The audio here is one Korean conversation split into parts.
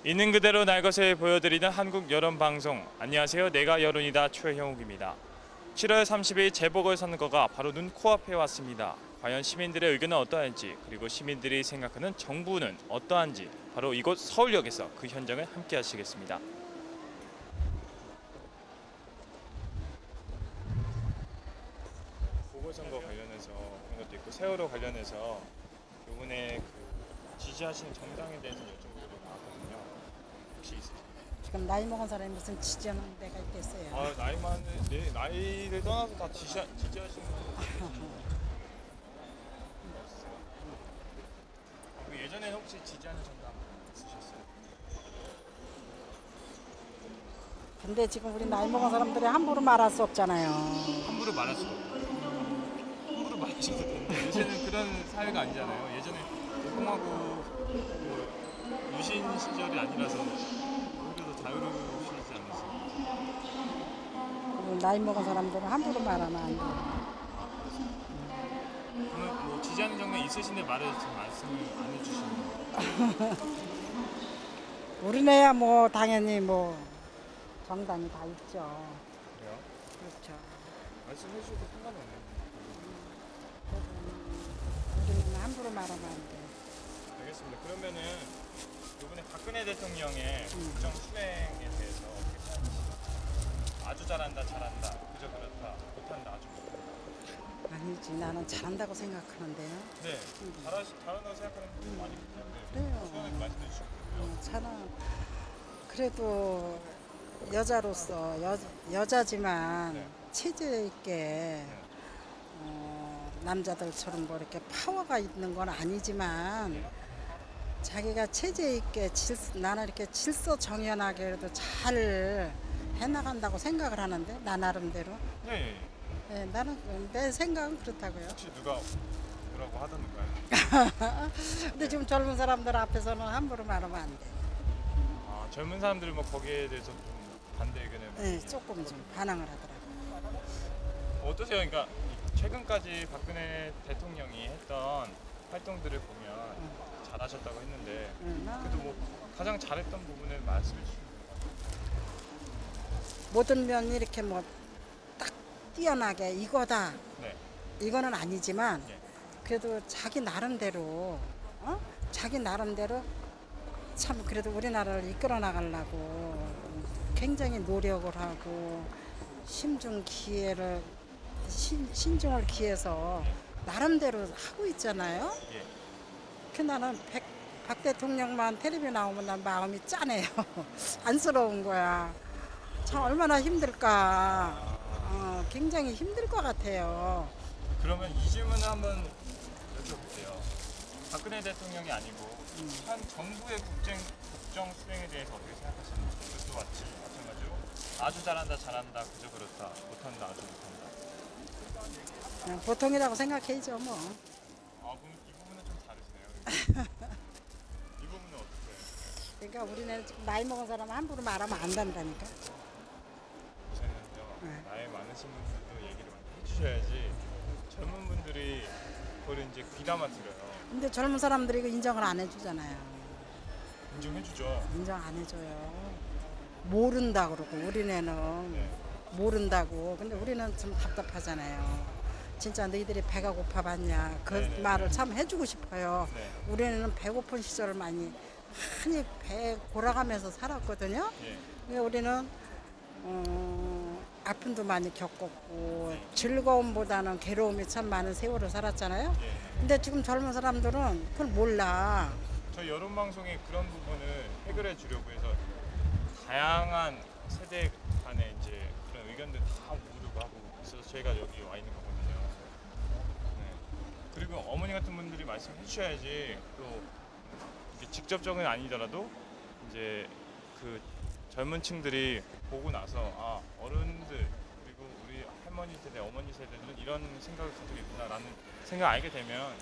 있는 그대로 날 것을 보여드리는 한국 여론방송. 안녕하세요. 내가 여론이다 최형욱입니다. 7월 30일 재보궐선거가 바로 눈 코앞에 왔습니다. 과연 시민들의 의견은 어떠한지, 그리고 시민들이 생각하는 정부는 어떠한지, 바로 이곳 서울역에서 그 현장을 함께 하시겠습니다. 보궐선거 관련해서 그런 것도 있고, 세월호 관련해서 이번에 지지하시는 정당에 대해서 여쭤보려고 나왔거든요. 혹시 있으세요? 지금 나이 먹은 사람이 무슨 지지하는 데가 있겠어요. 나이를 떠나서 다 지지하시는 분들 예전에 혹시 지지하는 정당 있으셨어요? 근데 지금 우리 나이 먹은 사람들이 함부로 말할 수 없잖아요. 함부로 말할 수 없고 함부로 말하셔도 되는데 요새는 그런 사회가 아니잖아요. 예전에 노동하고 유신 시절이 아니라서 오히려 더 자유로우시지 않으세요? 그리고 나이 먹은 사람들은 함부로 말하면 안 돼요. 그러면 뭐 지지하는 정당 있으신데 말씀을 안 해주시는 거예요? 우리네야 뭐 당연히 뭐 정당이 다 있죠. 그래요? 그렇죠. 말씀해 주셔도 상관없네요. 우리는 함부로 말하면 안 돼. 알겠습니다. 그러면은 이번에 박근혜 대통령의 국정 수행에 대해서 어떻게 생각하시나요? 아주 잘한다, 그저 그렇다, 못한다, 아주 못한다. 아니지, 나는 잘한다고 생각하는데요. 네, 잘한다고 생각하는 분들 많이 계시는데 그래요. 수원에 말씀해 주셨고요. 저는 그래도 여자로서 여자지만 네. 체제 있게 남자들처럼 뭐 이렇게 파워가 있는 건 아니지만 자기가 체제 있게 나는 이렇게 질서정연하게 그래도 잘 해나간다고 생각을 하는데 나 나름대로. 네, 네, 나는 내 생각은 그렇다고요. 혹시 누가 뭐라고 하던가요? 근데 지금 젊은 사람들 앞에서는 함부로 말하면 안 돼. 아, 젊은 사람들이 뭐 거기에 대해서 좀 반대 의견을 네, 조금 좀 반항을 하더라고요. 어떠세요? 그러니까 최근까지 박근혜 대통령이 했던 활동들을 보면 잘하셨다고 했는데 그래도 뭐 가장 잘했던 부분을 말씀해 주시면 모든 면이 이렇게 뭐 딱 뛰어나게 이거다 네. 이거는 아니지만 예. 그래도 자기 나름대로 참 그래도 우리나라를 이끌어 나가려고 굉장히 노력을 하고 신중을 기해서 나름대로 하고 있잖아요. 예. 그 나는 박 대통령만 텔레비 나오면 난 마음이 짠해요. 안쓰러운 거야. 참 얼마나 힘들까. 굉장히 힘들 것 같아요. 그러면 이 질문을 한번 여쭤볼게요. 박근혜 대통령이 아니고 한 정부의 국정 수행에 대해서 어떻게 생각하시는지. 그것도 마찬가지로 아주 잘한다, 그저 그렇다, 못한다, 아주 못한다. 그냥 보통이라고 생각해야죠 뭐. 아, 그럼 이 부분은 좀 다르시네요. 이 부분은 어떻게 해요? 그러니까 우리는 지금 나이 먹은 사람은 함부로 말하면 안 된다니까. 요새는요, 나이 많으신 분들도 얘기를 많이 해주셔야지 젊은 분들이 그걸 이제 귀담아 들어요. 근데 젊은 사람들이 이거 인정을 안 해주잖아요. 인정해주죠. 인정 안 해줘요. 모른다 그러고 우리네는 네. 모른다고. 근데 우리는 좀 답답하잖아요. 진짜 너희들이 배가 고파봤냐 그 네네. 말을 참 해주고 싶어요. 네. 우리는 배고픈 시절을 많이 배 골아가면서 살았거든요. 예. 근데 우리는 아픔도 많이 겪었고 즐거움보다는 괴로움이 참 많은 세월을 살았잖아요. 예. 근데 지금 젊은 사람들은 그걸 몰라. 저희 여론방송이 그런 부분을 해결해 주려고 해서 다양한 세대 간의 이제 그런 의견들 다 모으려고 하고 있어서 저희가 여기 와 있는 거거든요. 네. 그리고 어머니 같은 분들이 말씀해 주셔야지 또 이게 직접적은 아니더라도 이제 그 젊은 층들이 보고 나서 아, 어른들 그리고 우리 할머니 세대, 어머니 세대들은 이런 생각을 가지고 있구나라는 생각을 알게 되면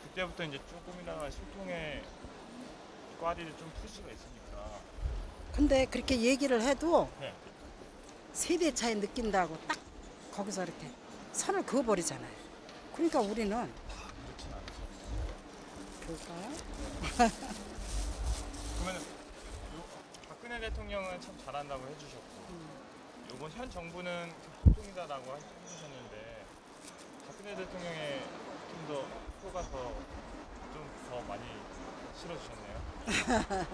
그때부터 이제 조금이나마 소통의 꽈리를 좀 풀 수가 있으니까. 근데 그렇게 얘기를 해도 네. 세대 차이 느낀다고 딱 거기서 이렇게 선을 그어버리잖아요. 그러니까 우리는 그렇진 않죠. 그럴까요? 그러면 대통령은 참 잘한다고 해주셨고, 이번 현 정부는 합동이다라고 해주셨는데, 박근혜 대통령의 좀 더 표가 좀 더 많이 실어주셨네요.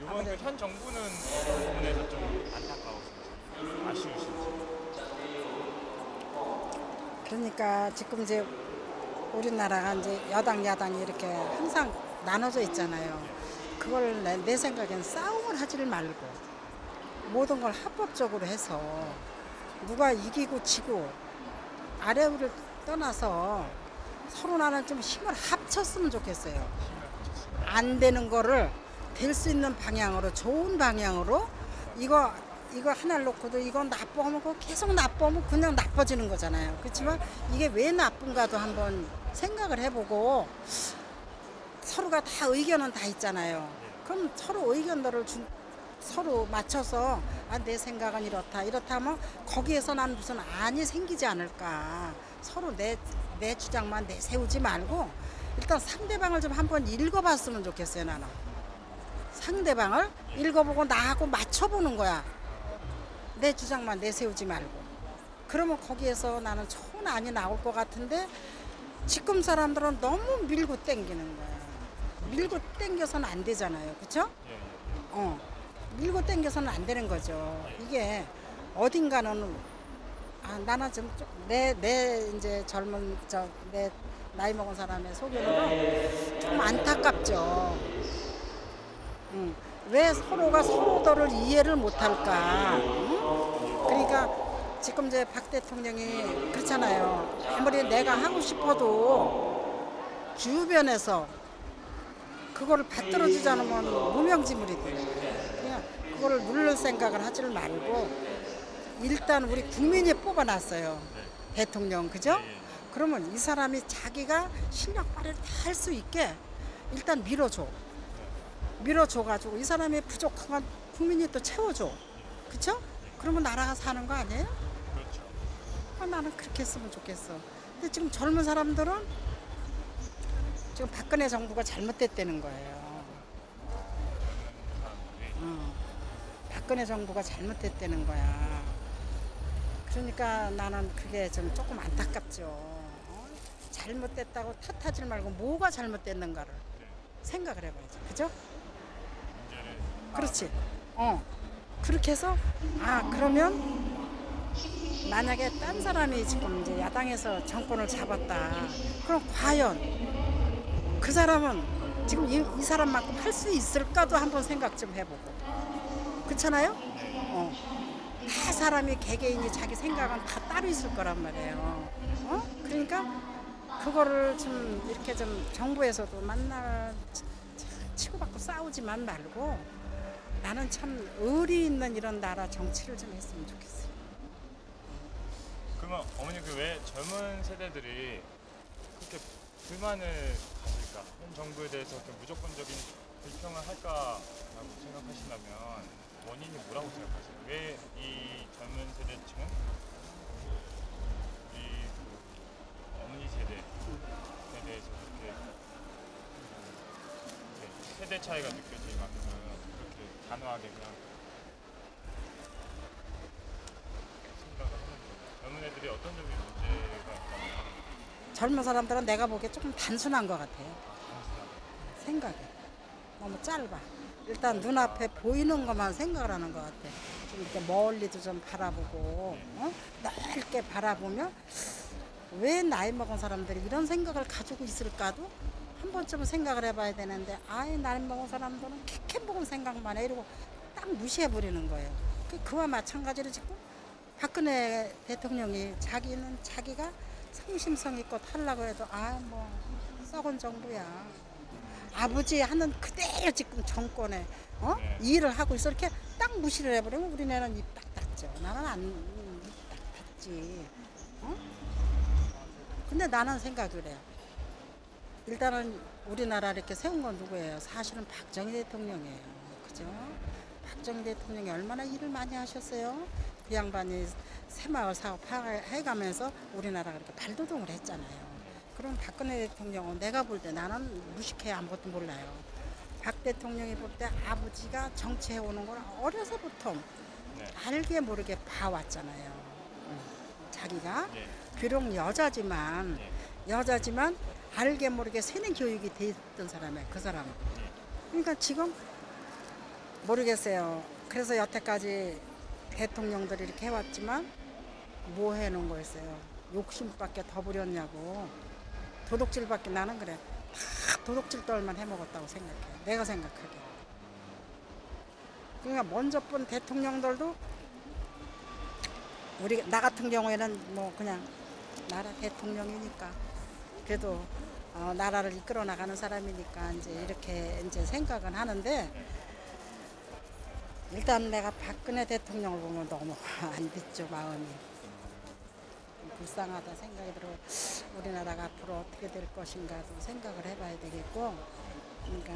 이번 그 현 정부는 어떤 부분에서 좀 안타까우신지, 아쉬우신지. 그러니까 지금 이제 우리나라가 이제 여당 야당이 이렇게 항상 나눠져 있잖아요. 그걸 내 생각엔 싸움을 하지를 말고 모든 걸 합법적으로 해서 누가 이기고 지고 아래 위를 떠나서 서로 나는 좀 힘을 합쳤으면 좋겠어요. 안 되는 거를 될 수 있는 방향으로, 좋은 방향으로 이거 하나를 놓고도 이거 나빠하면 그거 계속 나빠하면 그냥 나빠지는 거잖아요. 그렇지만 이게 왜 나쁜가도 한번 생각을 해보고, 서로가 다 의견은 다 있잖아요. 그럼 서로 의견들을 서로 맞춰서 내 생각은 이렇다 하면 거기에서 난 무슨 안이 생기지 않을까. 서로 내 주장만 내세우지 말고 일단 상대방을 좀 한번 읽어봤으면 좋겠어요. 나는 상대방을 읽어보고 나하고 맞춰보는 거야. 내 주장만 내세우지 말고. 그러면 거기에서 나는 좋은 안이 나올 것 같은데, 지금 사람들은 너무 밀고 땡기는 거야. 밀고 땡겨서는 안 되잖아요. 그렇죠? 밀고 땡겨서는 안 되는 거죠. 이게 어딘가는 나는 좀 내 이제 젊은 내 나이 먹은 사람의 소견으로 좀 안타깝죠. 왜 서로가 서로들을 이해를 못할까? 그러니까 지금 이제 박 대통령이 그렇잖아요. 아무리 내가 하고 싶어도 주변에서 그거를 받들어주지 않으면 무명지물이 돼. 그냥 그거를 누를 생각을 하지를 말고 일단 우리 국민이 뽑아놨어요. 대통령, 그죠? 그러면 이 사람이 자기가 실력 발휘를 다 할 수 있게 일단 밀어줘가지고 이 사람이 부족한 건 국민이 또 채워줘. 그쵸? 그러면 나라가 사는 거 아니에요? 그렇죠. 나는 그렇게 했으면 좋겠어. 근데 지금 젊은 사람들은 지금 박근혜 정부가 잘못됐다는 거예요. 박근혜 정부가 잘못됐다는 거야. 그러니까 나는 그게 좀 조금 안타깝죠. 잘못됐다고 탓하지 말고 뭐가 잘못됐는가를 생각을 해봐야지. 그죠? 그렇지. 그렇게 해서 그러면 만약에 딴 사람이 지금 이제 야당에서 정권을 잡았다. 그럼 과연 그 사람은 지금 이 사람만큼 할 수 있을까도 한번 생각 좀 해보고. 그렇잖아요? 다 사람이 개개인이 자기 생각은 다 따로 있을 거란 말이에요. 그러니까 그거를 좀 이렇게 좀 정부에서도 만날 치고받고 싸우지만 말고 나는 참 의리 있는 이런 나라 정치를 좀 했으면 좋겠어요. 그러면 어머니 그 왜 젊은 세대들이 그렇게 불만을 가질까? 현 정부에 대해서 이렇게 무조건적인 불평을 할까라고 생각하신다면 원인이 뭐라고 생각하세요? 왜 이 젊은 세대층은 어머니 세대에 대해서 이렇게 세대 차이가 느껴질 만큼 그렇게 단호하게 그냥 생각을 하는 거예요? 젊은 애들이 어떤 점이 문제가 있다면? 젊은 사람들은 내가 보기에 조금 단순한 것 같아요. 생각이 너무 짧아. 일단 눈앞에 보이는 것만 생각을 하는 것 같아. 좀 이렇게 멀리도 좀 바라보고 넓게 바라보면 왜 나이 먹은 사람들이 이런 생각을 가지고 있을까도 한 번쯤은 생각을 해봐야 되는데, 나이 먹은 사람들은 캐캐 먹은 생각만 해 이러고 딱 무시해버리는 거예요. 그와 마찬가지로 지금 박근혜 대통령이 자기가 성심성의껏 하려고 해도 뭐 썩은 정부야. 아버지 하는 그대로 지금 정권에 일을 하고 있어. 이렇게 딱 무시를 해버리면 우리네는 입 딱 닫죠. 나는 입 딱 닫지. 근데 나는 생각이 그래요. 일단은 우리나라 이렇게 세운 건 누구예요? 사실은 박정희 대통령이에요. 그죠? 박정희 대통령이 얼마나 일을 많이 하셨어요? 그 양반이 새마을 사업 해가면서 우리나라가 이렇게 발돋움을 했잖아요. 그럼 박근혜 대통령은 내가 볼 때 나는 무식해 아무것도 몰라요. 박 대통령이 볼 때 아버지가 정치해 오는 걸 어려서부터 네. 알게 모르게 봐왔잖아요. 자기가 예. 비록 여자지만 예. 알게 모르게 세뇌 교육이 돼 있던 사람이에요. 그 사람은. 예. 그러니까 지금 모르겠어요. 그래서 여태까지 대통령들이 이렇게 해왔지만 뭐 해놓은 거였어요. 욕심밖에 더 부렸냐고. 도둑질밖에 나는 그래. 다 도둑질 떨만 해먹었다고 생각해. 내가 생각하기에. 그러니까 먼저 본 대통령들도 나 같은 경우에는 뭐 그냥 나라 대통령이니까 그래도 나라를 이끌어 나가는 사람이니까 이제 이렇게 이제 생각은 하는데 일단 내가 박근혜 대통령을 보면 너무 안 됐죠 마음이. 불쌍하다 생각이 들어. 우리나라가 앞으로 어떻게 될 것인가도 생각을 해봐야 되겠고, 그러니까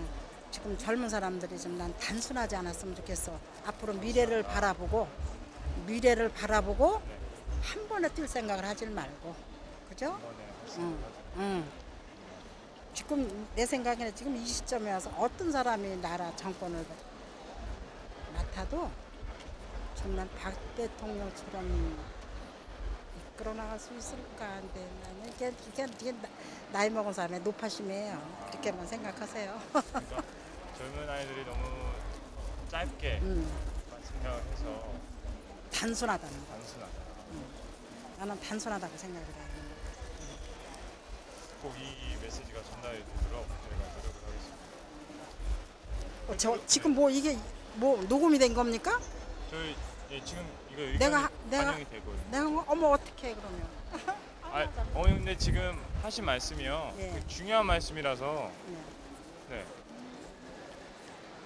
지금 젊은 사람들이 좀 난 단순하지 않았으면 좋겠어. 앞으로 미래를 바라보고 한 번에 뛸 생각을 하질 말고, 그죠? 응, 응. 지금 내 생각에는 지금 이 시점에 와서 어떤 사람이 나라 정권을 맡아도 정말 박 대통령처럼 이끌어 나갈 수 있을까? 근데 나는 이게 나이 먹은 사람의 노파심이에요. 그렇게만 생각하세요. 그러니까 젊은 아이들이 너무 짧게 생각을 해서 단순하다는 거. 단순하다. 나는 단순하다고 생각을 해요. 꼭 이 메시지가 전달이 되도록 저희가 노력을 하겠습니다. 지금 뭐 이게 뭐 녹음이 된 겁니까? 저희 지금 이거 의견이 내가 반영이 되거든요. 내가 어머 어떻게 해 그러면? 어머니 근데 지금 하신 말씀이요. 예. 그 중요한 말씀이라서 네. 네.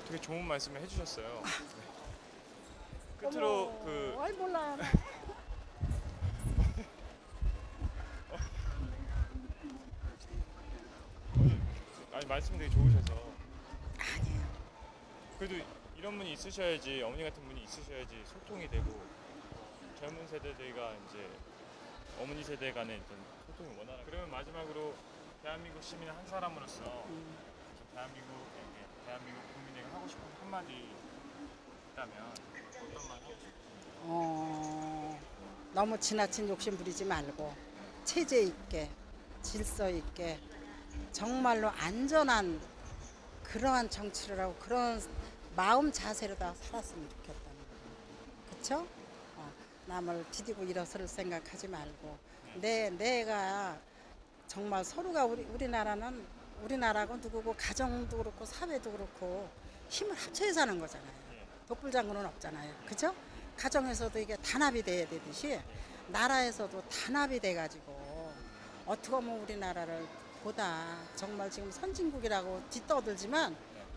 되게 좋은 말씀을 해주셨어요. 네. 끝으로 어머, 아이 몰라. 아니 말씀 되게 좋으셔서 아니에요. 그래도 이런 분이 있으셔야지 어머니 같은 분이 있으셔야지 소통이 되고 젊은 세대들과 이제 어머니 세대 간의 어떤 소통이 원활하게. 그러면 마지막으로 대한민국 시민 한 사람으로서 대한민국 국민에게 하고 싶은 한마디 있다면 어떤 말 하고 싶으세요? 너무 지나친 욕심 부리지 말고 체제 있게 질서 있게 정말로 안전한 그러한 정치를 하고 그런 마음 자세로 다 살았으면 좋겠다는 거예요. 그쵸? 남을 디디고 일어설 생각하지 말고 내가 정말 서로가 우리나라고 누구고 가정도 그렇고 사회도 그렇고 힘을 합쳐야 사는 거잖아요. 독불장군은 없잖아요. 그죠? 가정에서도 이게 단합이 돼야 되듯이 나라에서도 단합이 돼가지고 어떻게 보면 우리나라를 보다 정말 지금 선진국이라고 뒤떠들지만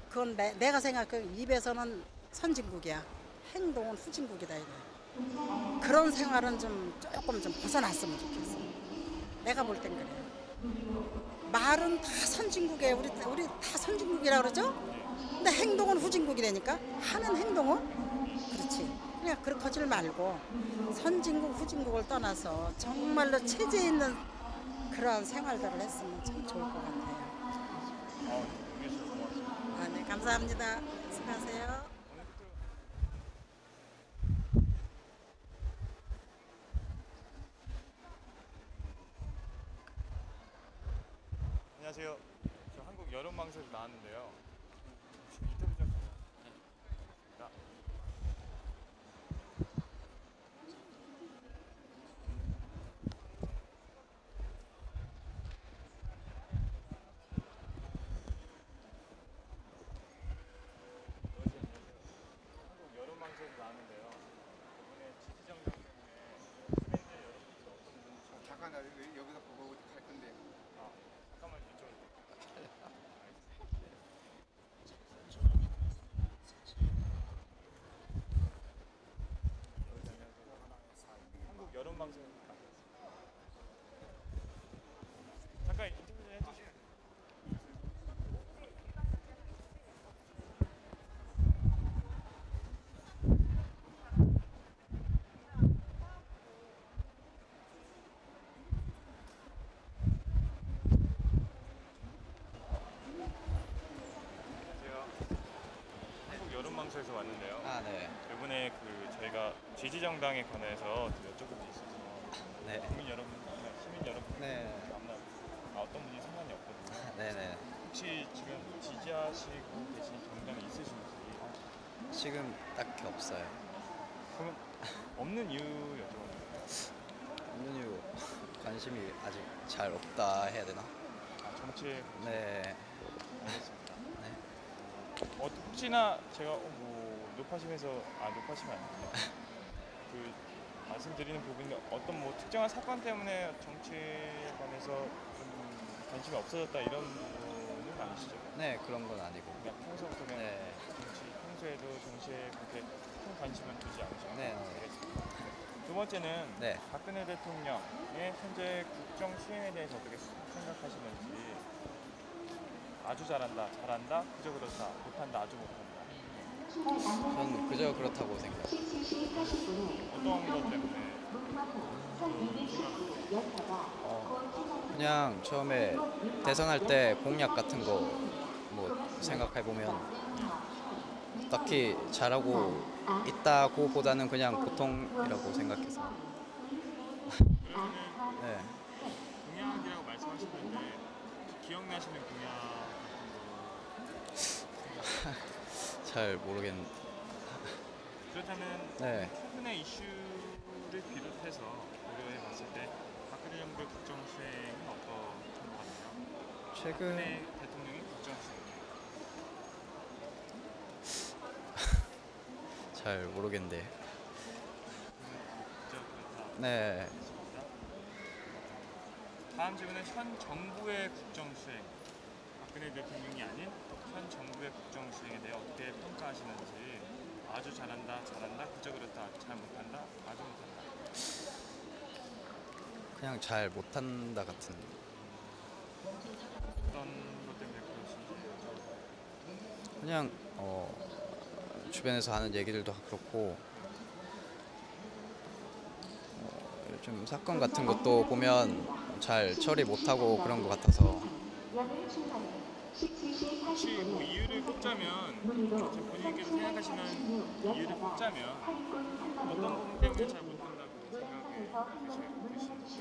그건 내가 생각하는 입에서는 선진국이야. 행동은 후진국이다 이래. 그런 생활은 조금 벗어났으면 좋겠어. 내가 볼 땐 그래요. 말은 다 선진국이에요. 우리 다 선진국이라 그러죠? 근데 행동은 후진국이라니까. 하는 행동은 그렇지. 그냥 그렇게 하지 말고 선진국 후진국을 떠나서 정말로 체제 있는 그런 생활들을 했으면 참 좋을 것 같아요. 얘기해 주셔서 고맙습니다. 네, 감사합니다. 수고하세요. 안녕하세요. 저 한국 여론방송에서 나왔는데요. 혹시 인터뷰 좀 가능하실까요? 한국 여론방송에서 나왔는데요. 이번에 지지정당 때문에 시민들 여론조사 어떤 분인지 잠깐 나 여기서 보고 갈 건데. 잠깐만 이쪽으로. 방송국에서 왔는데요. 아, 네. 이번에 그 저희가 지지정당에 관해서 여쭤볼 게 있어서 네. 국민 여러분이나 시민 여러분 네. 아무나 어떤 분이 상관이 없거든요. 네네. 혹시 지금 지지하시고 계신 정당이 있으신지? 지금 딱히 없어요. 그럼 없는 이유 여쭤봐요. 없는 이유 관심이 아직 잘 없다 해야 되나? 아, 정치에 네. 알겠습니다. 네. 혹시나 제가 뭐 높아심에서 높아시면 안 됩니다. 그 말씀드리는 부분이 어떤 뭐 특정한 사건 때문에 정치에 관해서 좀 관심이 없어졌다 이런 부분은 아니시죠? 네, 그런 건 아니고. 그냥 평소부터 그냥 네. 평소에도 정치에 그렇게 큰 관심은 두지 않으셨고. 네. 알겠습니다. 두 번째는 네. 박근혜 대통령의 현재 국정 수행에 대해서 어떻게 생각하시는지. 아주 잘한다, 잘한다, 그저 그렇다, 못한다, 아주 못한다. 전 그저 그렇다고 생각해요. 어떤 것 때문에? 그냥 처음에 대선할 때 공약 같은 거 뭐 생각해 보면 딱히 잘하고 있다고 보다는 그냥 보통이라고 생각해서. 그러면은 네. 공약이라고 말씀하셨는데 기억나시는 공약 같은 거? 잘 모르겠는데. 그렇다면 네. 최근의 이슈를 비롯해서 고려해 봤을 때 박근혜 정부의 국정 수행은 어떤 것 같나요? 최근 박근혜 대통령의 국정 수행. 잘 모르겠는데. 그저 그렇다. 네. 있습니다. 다음 질문은 현 정부의 국정 수행. 박근혜 대통령이 아닌 현 정부의 국정 수행에 대해 어떻게 평가하시는지. 아주 잘한다, 잘한다, 그저 그렇다, 잘 못한다, 아주 못한다. 그냥 잘 못한다 같은. 어떤 것 때문에 그러신지 여쭤봐요. 그냥 주변에서 하는 얘기들도 그렇고 좀 사건 같은 것도 보면 잘 처리 못하고 그런 것 같아서. 혹시 뭐 이유를 꼽자면 지금 본인께서 생각하시는 이유를 꼽자면 어떤 부분 때문에 잘 못한다고 생각해 계시는지.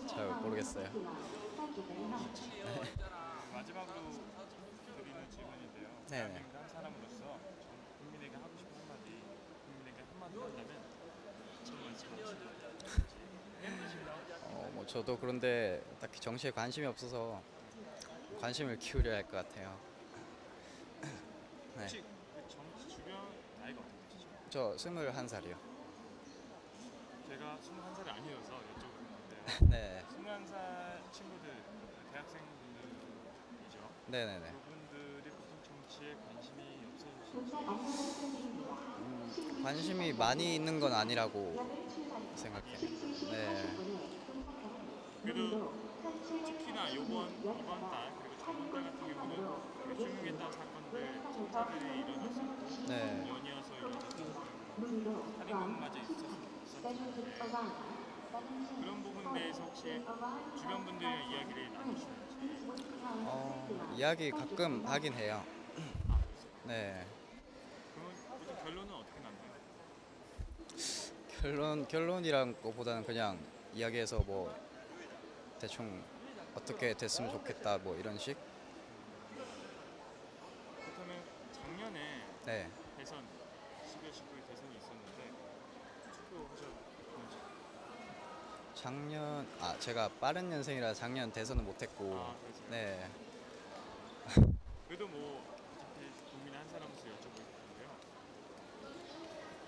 잘 모르겠어요. 마지막으로 드리는 질문인데요. 네네. 대한민국 한 사람으로서 국민에게 하고 싶은 한마디, 국민에게 한마디 한다면 어떤 말씀하시죠? 뭐 저도 그런데 딱히 정치에 관심이 없어서 관심을 키우려 할 것 같아요. 네. 혹시 그 정치 주변 나이가 어떻게 되시죠? 저 21살이요. 제가 21살이 아니어서 여쭤보는데요. 네. 21살 친구들, 대학생분들이죠. 네네네. 그분들이 보통 정치에 관심이 없으신지. 관심이 많이 있는 건 아니라고 생각해요. 네. 그래도 특히나 이번 달 그리고 저번 달 같은 경우는 그 중요했던 사건들 참사들이 일어났었고 네. 연이어서 일어났던 살인범마저 있었는데 그런 부분에 대해서 혹시 주변 분들의 이야기를 나누시는지. 이야기 가끔 하긴 해요. 네. 그러면 보통 결론은 어떻게 나나요? 결론이란 것보다는 그냥 이야기해서 뭐 대충 어떻게 됐으면 좋겠다 뭐 이런 식. 그렇다면 작년에 네. 대선 12월 19일 대선이 있었는데 투표하셨는지. 작년 제가 빠른 년생이라 작년 대선은 못했고. 그렇죠. 네. 그래도 뭐 어차피 국민 한 사람으로서 여쭤볼 건데요.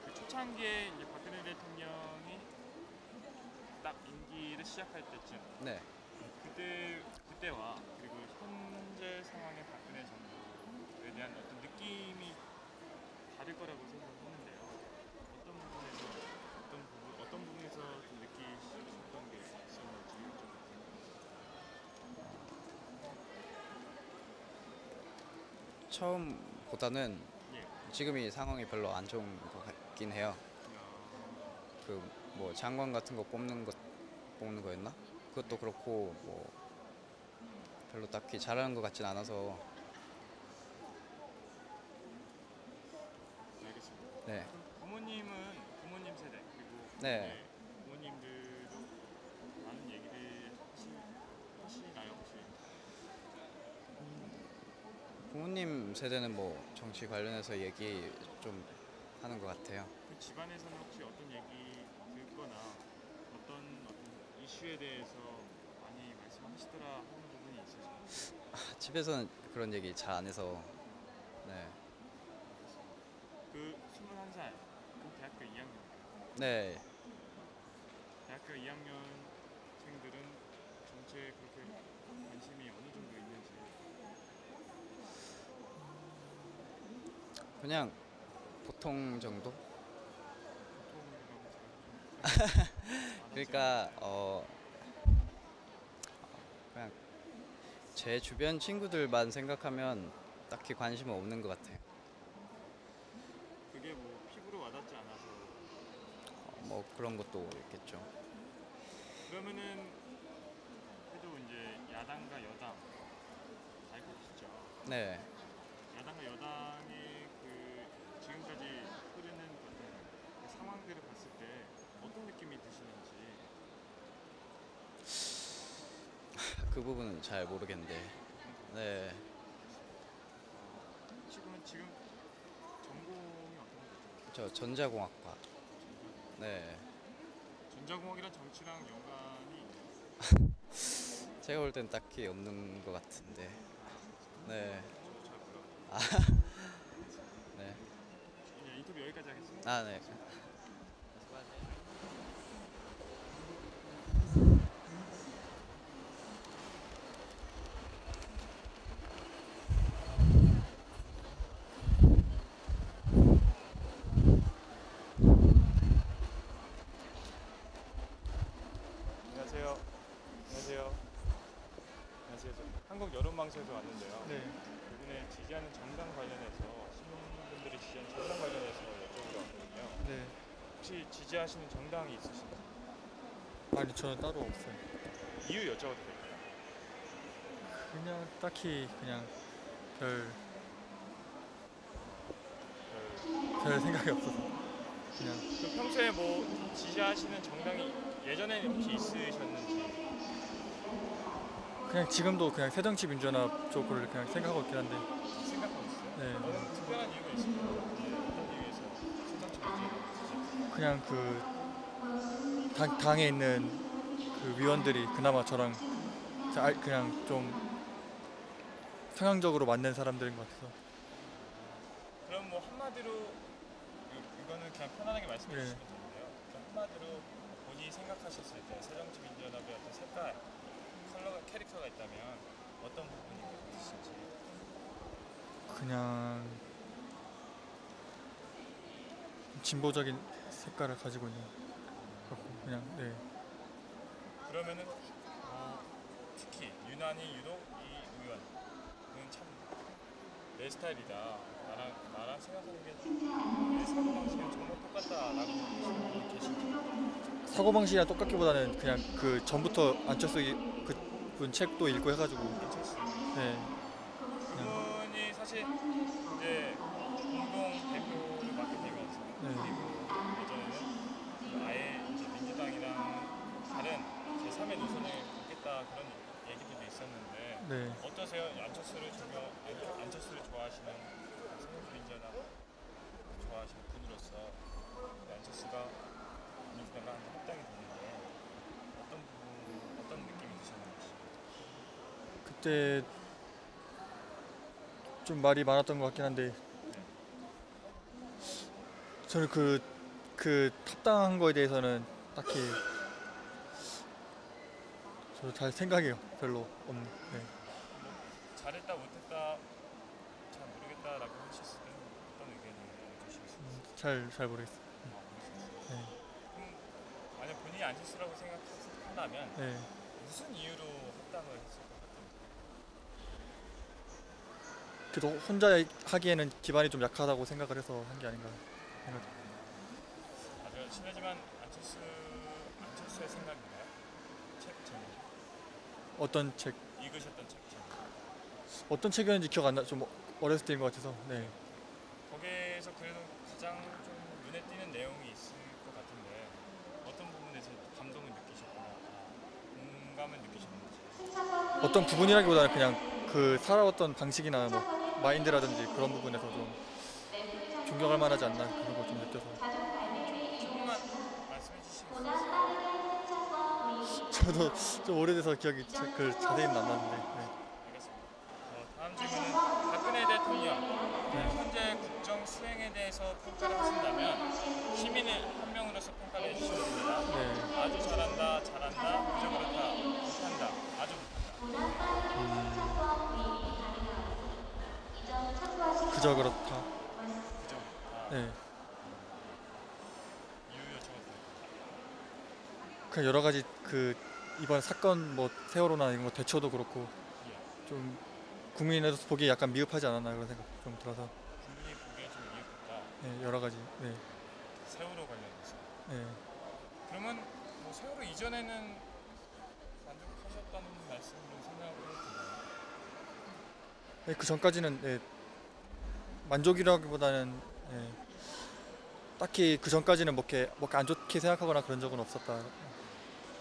그 초창기에 이제 박근혜 대통령이 딱 임기를 시작할 때쯤 네. 그때와 그리고 현재 상황의 박근혜 정부에 대한 어떤 느낌이 다를 거라고 생각하는데요. 어떤 부분에서 좀 느끼셨던 게 있었는지 여쭤볼게요. 처음보다는 예. 지금 이 상황이 별로 안 좋은 것 같긴 해요. 그 뭐 장관 같은 거 뽑는 것 뽑는 거였나? 그것도 그렇고 뭐 별로 딱히 잘하는 것 같진 않아서. 알겠습니다. 네. 그럼 부모님 세대 그리고 네. 이제 부모님들도 많은 얘기를 하시나요 혹시? 부모님 세대는 뭐 정치 관련해서 얘기 좀 하는 것 같아요. 그 집안에서는 혹시 어떤 얘기 듣거나 어떤 이슈에 대해서 많이 말씀하시더라 하는 부분이 있으신가요? 집에서는 그런 얘기 잘 안 해서. 네. 그 21살 그 대학교 2학년 네. 대학교 2학년생들은 정치에 그렇게 관심이 어느 정도 있는지 그냥 보통 정도? 보통이라고 제가 좀 그러니까 그냥 제 주변 친구들만 생각하면 딱히 관심은 없는 것 같아요. 그게 뭐 피부로 와닿지 않아서 뭐 그런 것도 있겠죠. 그러면은 그래도 이제 야당과 여당 알고 계시죠? 네. 야당과 여당의 그 지금까지 흐르는 어떤 그 상황들을 봤을 때 어떤 느낌이 드시는지 그 부분은 잘 모르겠는데. 네. 지금 전공이 어떤 거죠? 저 전자공학과. 네. 전자공학이란 정치랑 연관이 제가 볼 땐 딱히 없는 것 같은데. 네. 저도 잘 몰라요. 아, 네. 이제 인터뷰 여기까지 하겠습니다. 아, 네. 안녕하세요. 안녕하세요. 안녕하세요. 저 한국 여론방송에서 왔는데요. 네. 이번에 지지하는 정당 관련해서 시민분들이 지지하는 정당 관련해서 여쭤보러 왔거든요. 네. 혹시 지지하시는 정당이 있으신지 아니 저는 따로 없어요. 이유 여쭤봐도 될까요? 그냥 딱히 그냥 별 그, 생각이 없어서 그냥 그 평소에 뭐 지지하시는 정당이 예전에 혹시 있으셨는지 그냥 지금도 그냥 새정치민주연합 쪽으로 그냥 생각하고 있긴 한데 생각하고 있어요? 네. 어떤 특별한 이유가 있을까요? 어떤 이유에서 새정치 민주연합을 그냥 그 당에 있는 그 위원들이 그나마 저랑 그냥 좀 성향적으로 맞는 사람들인 것 같아서 그럼 뭐 한마디로 이거는 그냥 편안하게 말씀해 네. 주시면 되는데요. 그럼 한마디로 본인이 생각하셨을 때 새정치민주연합의 어떤 색깔, 컬러가 캐릭터가 있다면 어떤 부분이 있으신지 그냥 진보적인 색깔을 가지고 있는 것 같고 그냥 네. 그러면은 특히 유난히 유독 이 의원은 참 내 스타일이다. 나랑 생각하는 게 내 사고방식은 정말 똑같다라고 하시는 분이 계신지 사고방식이랑 똑같기보다는 그냥 그 전부터 안철수 그분 책도 읽고 해가지고 안철수 네. 그분이 사실 이제 공동 대표를 맡게 되면서 네. 그리고 예전에는 아예 이제 민주당이랑 다른 제3의 노선을 걷겠다 그런 얘기들도 있었는데 네. 어떠세요? 안철수를 좋아하시는 새정치민주연합 좋아하시는 분으로서 안철수가 민주당과 합당이 되는데 어떤 느낌이 드셨는지 그때 좀 말이 많았던 것 같긴 한데 저는 그 합당한 거에 대해서는 딱히 저도 잘 생각이 별로 없는. 네. 잘했다 못했다 잘 모르겠다라고 하셨을 때는 어떤 의견을 주실 수 있어요? 잘 모르겠어요. 네. 그럼 만약 본인이 안철수라고 생각한다면 네. 무슨 이유로 합당을 했을 것 같은지 그래도 혼자 하기에는 기반이 좀 약하다고 생각을 해서 한 게 아닌가 생각. 실례지만 안철수의 생각인가요? 어떤 책 읽으셨던 책 중. 어떤 책이었는지 기억 안 나. 좀 어렸을 때인 것 같아서. 네. 거기에서 그래도 가장 좀 눈에 띄는 내용이 있을 것 같은데 어떤 부분에서 감동을 느끼셨거나 공감을 느끼셨는지. 어떤 부분이라기보다는 그냥 그 살아왔던 방식이나 뭐 마인드라든지 그런 부분에서 좀 존경할 만하지 않나 그런 걸 좀 느껴서. 조금만 말씀해 주시겠어요? 저도 좀 오래돼서 기억이 자세히는 안 나는데. 네. 알겠습니다. 다음 질문은 박근혜 대통령 현재 국정 수행에 대해서 평가를 하신다면 시민의 한 명으로서 평가를 해주시면 됩니다. 네. 아주 잘한다, 잘한다, 그저 그렇다, 못한다, 아주 못한다. 그저 그렇다. 그저 그렇다. 네. 이유 여쭤봐도 될까요? 그냥 여러 가지 그 이번 사건 뭐 세월호나 이런 거 대처도 그렇고 예. 좀 국민에서 보기에 약간 미흡하지 않았나 그런 생각 좀 들어서. 국민이 보기에 좀 이해했다. 네, 여러 가지. 네. 세월호 관련해서. 네. 그러면 뭐 세월호 이전에는 만족하셨다는 말씀으로 생각을 해도 되나요? 네, 그 전까지는 네, 만족이라기보다는 네, 딱히 그 전까지는 뭐 이렇게 안 좋게 생각하거나 그런 적은 없었다.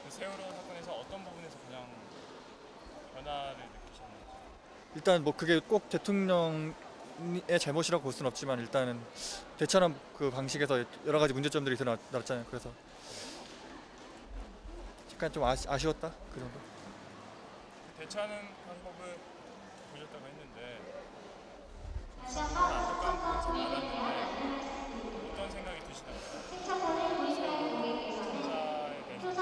그 세월호 사건에서 어떤 부분에서 가장 변화를 느끼셨는지. 일단 뭐 그게 꼭 대통령의 잘못이라고 볼 수는 없지만 일단은 대처하는 그 방식에서 여러 가지 문제점들이 드러났잖아요. 그래서 약간 좀 아쉬웠다 그 정도. 그 대처하는 방법을 보셨다고 했는데 좀 안타까운 부분이 많았는데 어떤 생각이 드시던가요? 참사에 대해서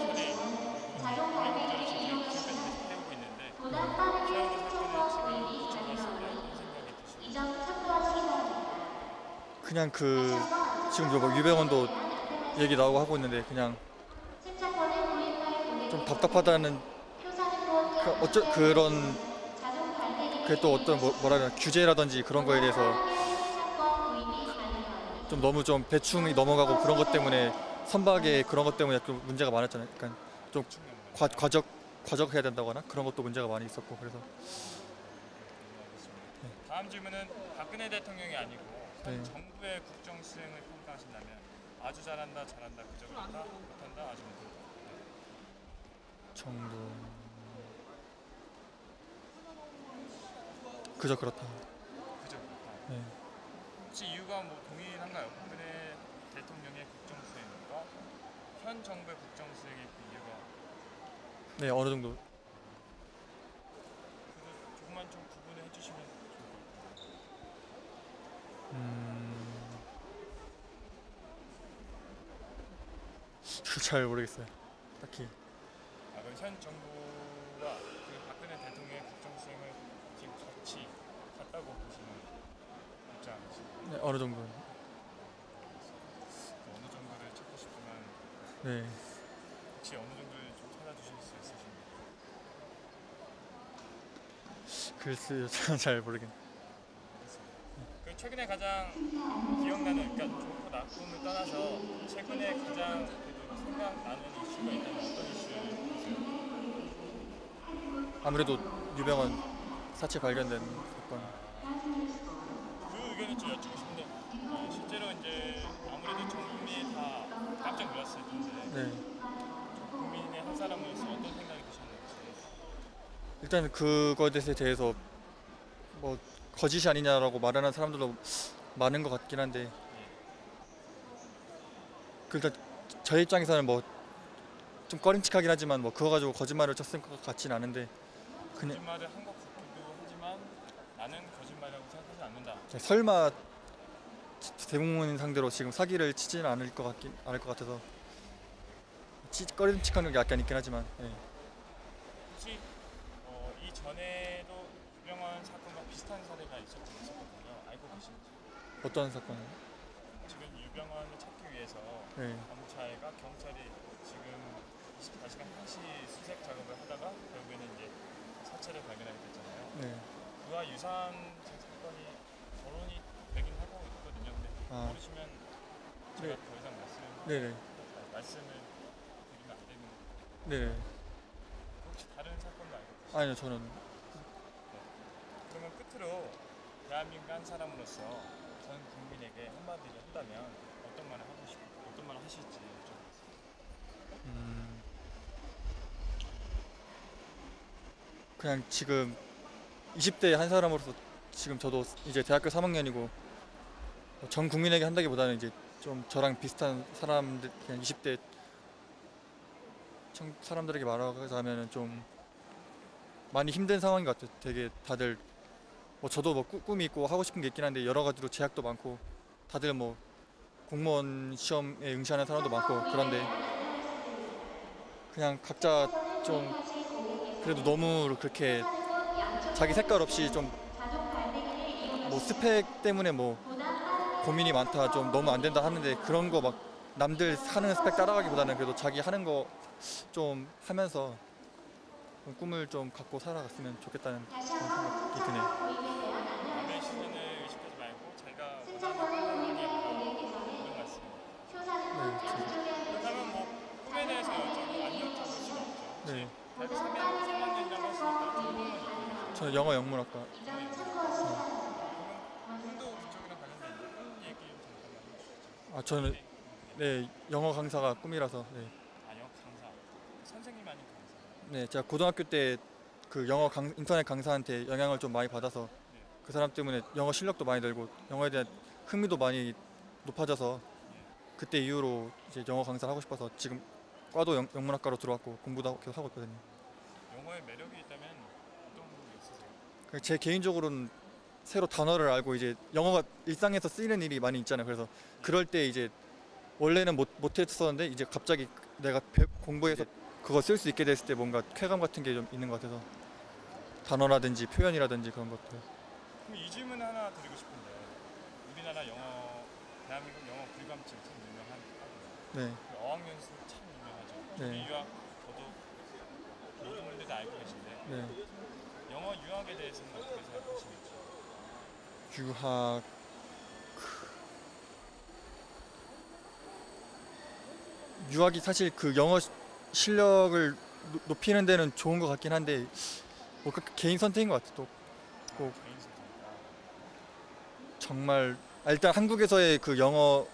처리 국민들을 지금 지금까지 해오고 있는데 세월호 사건을 지금 비춰봤을 때 어떤 생각이 드시는지. 그냥 그 지금 뭐 유병원도 얘기 나오고 하고 있는데 그냥 좀 답답하다는 그런 그게 또 어떤 뭐라 해야 되나 규제라든지 그런 거에 대해서 좀 너무 좀 대충이 넘어가고 그런 것 때문에 선박에 그런 것 때문에 좀 문제가 많았잖아요. 약간 좀 과적해야 된다거나 그런 것도 문제가 많이 있었고 그래서. 다음 질문은 박근혜 대통령이 아니고 현 네. 정부의 국정 수행을 평가하신다면 아주 잘한다, 잘한다, 그저 그렇다, 못한다, 아주 못한다. 정도 그저 그렇다. 그저 그렇다. 네. 혹시 이유가 뭐 동일한가요? 박근혜 대통령의 국정 수행과 현 정부의 국정 수행의 그 이유가 네, 어느 정도. 그래도 조금만 좀 구분을 해주시면 좋을 것 같아요. 잘 모르겠어요. 딱히. 그럼 현 정부와 그 박근혜 대통령의 국정 수행을 지금 같이 같다고 보시는 입장이신가요? 네, 어느 정도. 어느 정도를 찾고 싶지만 네. 혹시 어느 정도를 좀 찾아주실 수 있으신가요? 글쎄요, 저는 잘 모르겠네요. 그 최근에 가장 기억나는, 그러니까 좋고 나쁨을 떠나서 최근에 가장 그래도 생각나는 이슈가 있다면 어떤 이슈이세요? 아무래도 유병원 사체 발견된 사건. 그 의견을 좀 여쭙고 싶은데 실제로 이제 아무래도 전 국민이 다 깜짝 놀랐을 텐데 네. 국민의 한 사람으로서 어떤 생각이 드셨는지. 일단 그거에 대해서 뭐 거짓이 아니냐라고 말하는 사람들도 많은 것 같긴 한데 그 일단 저희 입장에서는 뭐 좀 꺼림칙하긴 하지만 뭐 그거 가지고 거짓말을 쳤을 것 같진 않은데 그냥 거짓말을 한 것 같기도 하지만 나는 거짓말이라고 생각하지 않는다. 설마 대국민 상대로 지금 사기를 치지는 않을 것 같아서 꺼림칙하는 게 약간 있긴 하지만. 네. 혹시 이전에도 유병헌 사건과 비슷한 사례가 있었거든요. 알고 계신지. 어떤 사건? 지금 유병헌을 찾기 위해서 네. 경찰이 지금 24시간 항시 수색 작업을 하다가 결국에는 이제 사체를 발견하게 됐잖아요. 네. 그와 유사한 사건이 거론이 되긴 하고 있거든요. 근데 모르시면 제가 네. 더 이상 네네. 말씀을 드리면 안 되는. 네네. 아니요, 저는 그러면 끝으로 대한민국 한 사람으로서 전 국민에게 한마디를 한다면 어떤 말을 하실지 좀. 그냥 지금 20대 한 사람으로서 지금 저도 이제 대학교 3학년이고 전 국민에게 한다기보다는 이제 좀 저랑 비슷한 사람들, 그냥 20대 사람들에게 말하자면은 좀 많이 힘든 상황인 것 같아요. 되게 다들 뭐 저도 뭐 꿈이 있고 하고 싶은 게 있긴 한데 여러 가지로 제약도 많고 다들 뭐 공무원 시험에 응시하는 사람도 많고 그런데 그냥 각자 좀 그래도 너무 그렇게 자기 색깔 없이 좀 뭐 스펙 때문에 뭐 고민이 많다, 좀 너무 안 된다 하는데 그런 거 막 남들 하는 스펙 따라가기보다는 그래도 자기 하는 거 좀 하면서 좀 꿈을 좀 갖고 살아갔으면 좋겠다는 그런 생각이 드네요. 남의 시선을 의식하지 말고 자기가 원하는 꿈을 향해 이런 말씀. 네, 그렇다면 뭐 꿈에 대해서 안 여쭤볼 수가 없죠. 네. 대학교 3학년이라고 했으니까 전공은 어떻게 되세요? 저는 영어 영문학과. 꿈도 그쪽이랑 관련된 꿈 얘기 좀 잠깐만 해주시죠. 아 저는 네 영어 강사가 꿈이라서 네. 아니요, 강사. 선생님 아닌 강사. 네 제가 고등학교 때 그 인터넷 강사한테 영향을 좀 많이 받아서 그 사람 때문에 영어 실력도 많이 늘고 영어에 대한 흥미도 많이 높아져서 그때 이후로 이제 영어 강사를 하고 싶어서 지금 과도 영문학과로 들어왔고 공부도 계속 하고 있거든요. 영어에 매력이 있다면 어떤 게 있으세요? 제 개인적으로는 새로 단어를 알고 이제 영어가 일상에서 쓰이는 일이 많이 있잖아요. 그래서 그럴 때 이제 원래는 못했었는데 이제 갑자기 내가 공부해서 그거 쓸 수 있게 됐을 때 뭔가 쾌감 같은 게 좀 있는 것 같아서 단어라든지 표현이라든지 그런 것들. 그럼 이 질문 하나 드리고 싶은데 우리나라 대한민국 영어 불감증 참 유명한 네, 그 어학연수 참 유명하죠. 네. 유학 저도 모든 분들 다 알고 계신데 네. 영어 유학에 대해서는 어떻게 생각하시는지. 유학 유학이 사실 그 영어 실력을 높이는 데는 좋은 것 같긴 한데 뭐 그 개인 선택인 것 같아. 또 꼭 개인 선택이다. 정말 일단 한국에서의 그 영어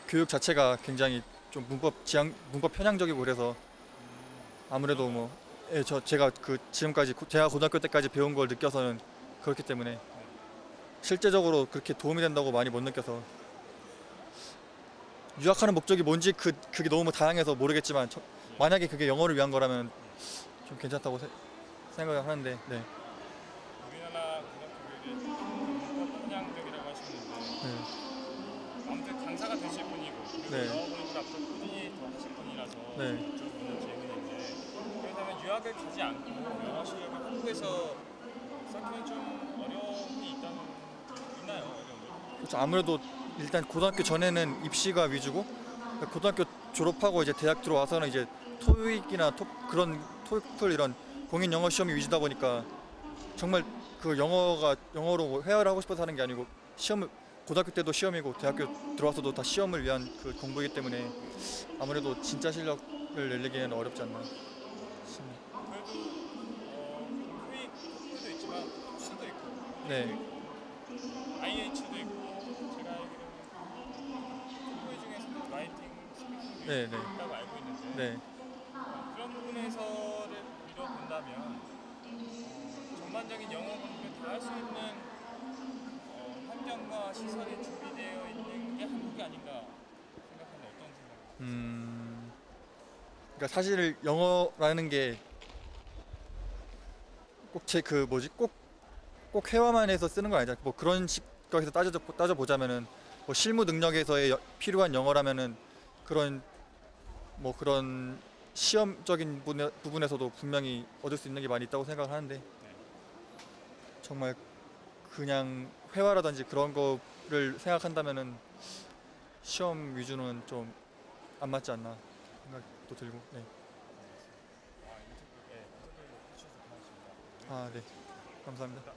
교육 자체가 굉장히 좀 문법 편향적이고 그래서 아무래도 뭐 제가 그 지금까지 제가 고등학교 때까지 배운 걸 느껴서는 그렇기 때문에 실제적으로 그렇게 도움이 된다고 많이 못 느껴서 유학하는 목적이 뭔지 그게 너무 다양해서 모르겠지만 만약에 그게 영어를 위한 거라면 좀 괜찮다고 생각을 하는데 네. 우리나라 고등학교 교육이 문법 편향적이라고 하시는데 네. 아무튼 강사가 되실 분이고 그리고 네. 영어 공부를 앞으로 꾸준히 더 하실 분이라서 네. 이쪽 보는 질문인데 그렇다면 유학을 가지 않고 영어 실력을 한국에서 쌓기는 좀 어려움이 있나요? 어려움이? 그렇죠. 아무래도 일단 고등학교 전에는 입시가 위주고 고등학교 졸업하고 이제 대학 들어와서는 이제 토익이나 그런 토익풀 이런 공인 영어 시험이 위주다 보니까 정말 그 영어로 뭐 회화를 하고 싶어서 하는 게 아니고 시험을 고등학교 때도 시험이고 대학교 들어와서도 다 시험을 위한 그 공부이기 때문에 아무래도 진짜 실력을 내기에는 어렵지 않나 싶습니다. 그래도 토익 토플도 있지만 토스도 있고 네. IH도 있고 제가 알기로는 토플 중에서도 라이팅 스피킹도 네, 네. 있다고 알고 있는데 네. 그런 부분에서를 미뤄본다면 전반적인 영어 공부를 다 할 수 있는 환경과 시설이 준비되어 있는 게 한국이 아닌가 생각하는데 어떤 생각이세요? 그러니까 사실 영어라는 게 꼭 꼭 회화만 해서 쓰는 건 아니잖아요. 뭐 그런 식에서 따져 보자면은 뭐 실무 능력에서의 필요한 영어라면은 그런 시험적인 부분에서도 분명히 얻을 수 있는 게 많이 있다고 생각을 하는데 정말 그냥 회화라든지 그런 거를 생각한다면은 시험 위주는 좀 안 맞지 않나 생각도 들고. 네. 인터뷰 해주셔서 고맙습니다. 아, 네. 감사합니다.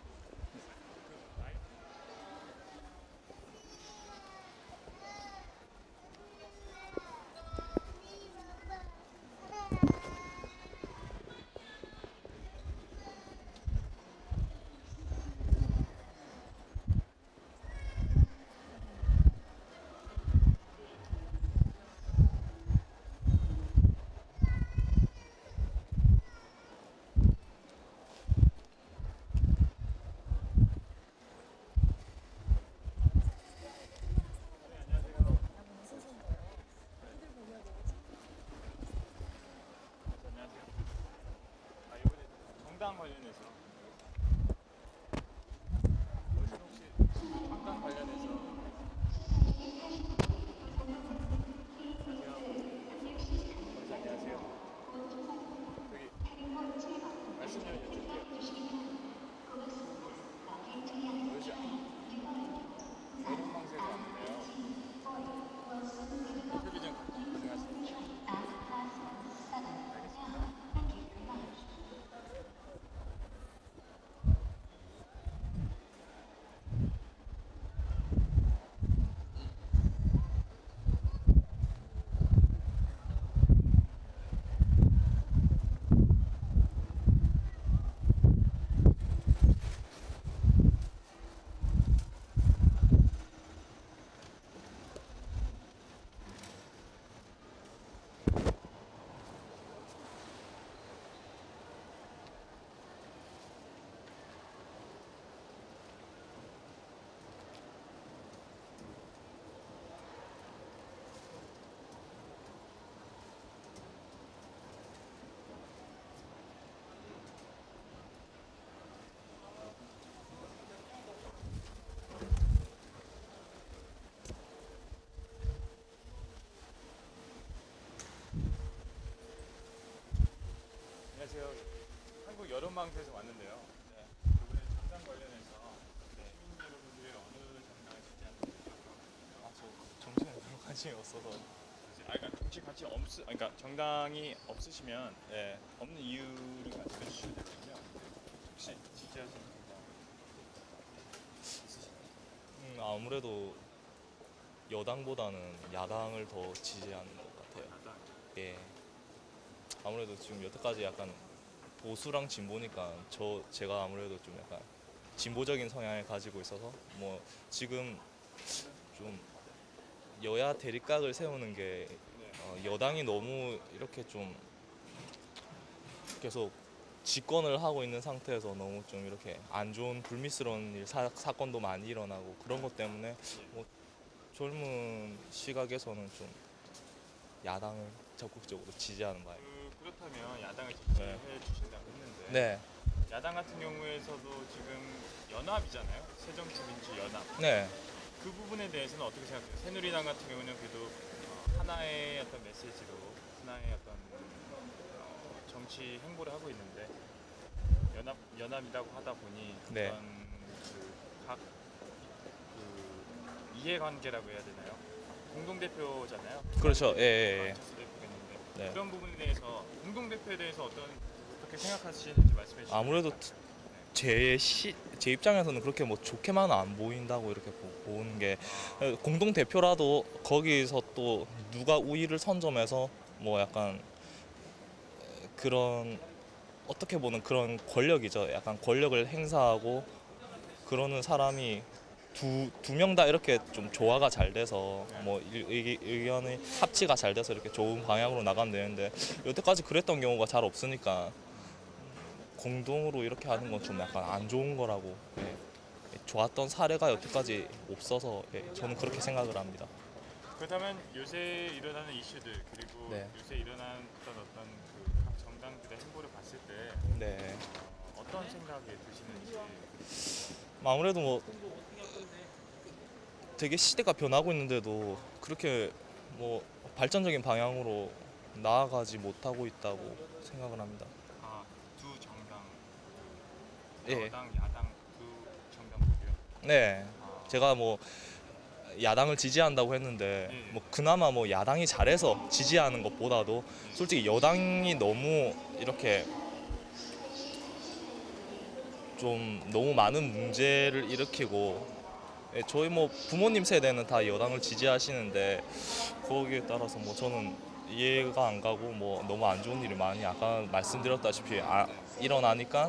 창당 관련해서 혹시 창당 관련해서 안녕하세요. 여기 말씀 좀 여쭐게요. 요시 여론방송에서 왔는데요. 인터뷰 좀 가능하십니까? 알겠습니다. 안녕하세요. 한국 여론방송에서 왔는데요. 이번에 정당 관련해서 시민 여러분들이 어느 정당을 지지하는지. 저 정치에 별로 관심이 없어서. 그러니까 정치 관심 그러니까 정당이 없으시면 없는 이유를 말씀해 주시면 되거든요. 혹시 지지하시는 정당 있으신가요? 아무래도 여당보다는 야당을 더 지지하는 것 같아요. 야당. 예. 아무래도 지금 여태까지 약간 보수랑 진보니까 제가 아무래도 좀 약간 진보적인 성향을 가지고 있어서 뭐 지금 좀 여야 대립각을 세우는 게 여당이 너무 이렇게 좀 계속 집권을 하고 있는 상태에서 너무 좀 이렇게 안 좋은 불미스러운 사건도 많이 일어나고 그런 것 때문에 뭐 젊은 시각에서는 좀 야당을 적극적으로 지지하는 바입니다. 그렇다면 야당을 지지해 주신다고 했는데 네, 야당 같은 경우에서도 지금 연합이잖아요. 새정치민주연합. 네, 그 부분에 대해서는 어떻게 생각해요? 새누리당 같은 경우는 그래도 하나의 어떤 메시지로 하나의 어떤 정치 행보를 하고 있는데 연합이라고 하다 보니 네. 어떤 각 이해관계라고 해야 되나요? 공동대표잖아요. 그렇죠. 예. 안철수 대표겠는데 네. 그런 부분에 대해서 공동대표에 대해서 어떻게 생각하시는지 말씀해 주시죠. 아무래도 제 입장에서는 그렇게 뭐 좋게만 안 보인다고 이렇게 보는 게 공동 대표라도 거기서 또 누가 우위를 선점해서 뭐 약간 그런 어떻게 보는 그런 권력이죠. 약간 권력을 행사하고 그러는 사람이 두 명 다 이렇게 좀 조화가 잘 돼서 뭐 의견의 합치가 잘 돼서 이렇게 좋은 방향으로 나가면 되는데 여태까지 그랬던 경우가 잘 없으니까 공동으로 이렇게 하는 건 좀 약간 안 좋은 거라고 좋았던 사례가 여태까지 없어서 저는 그렇게 생각을 합니다. 그렇다면 요새 일어나는 이슈들 그리고 네. 요새 일어나는 어떤 각 정당들의 행보를 봤을 때 네. 어떤 생각이 드시는지. 아무래도 뭐 되게 시대가 변하고 있는데도 그렇게 뭐 발전적인 방향으로 나아가지 못하고 있다고 생각을 합니다. 두 정당, 예. 여당, 야당 두 정당들이요. 네. 제가 뭐 야당을 지지한다고 했는데 뭐 그나마 뭐 야당이 잘해서 지지하는 것보다도 솔직히 여당이 너무 이렇게 좀 너무 많은 문제를 일으키고 저희 뭐 부모님 세대는 다 여당을 지지하시는데 거기에 따라서 뭐 저는 이해가 안 가고 뭐 너무 안 좋은 일이 많이 아까 말씀드렸다시피 일어나니까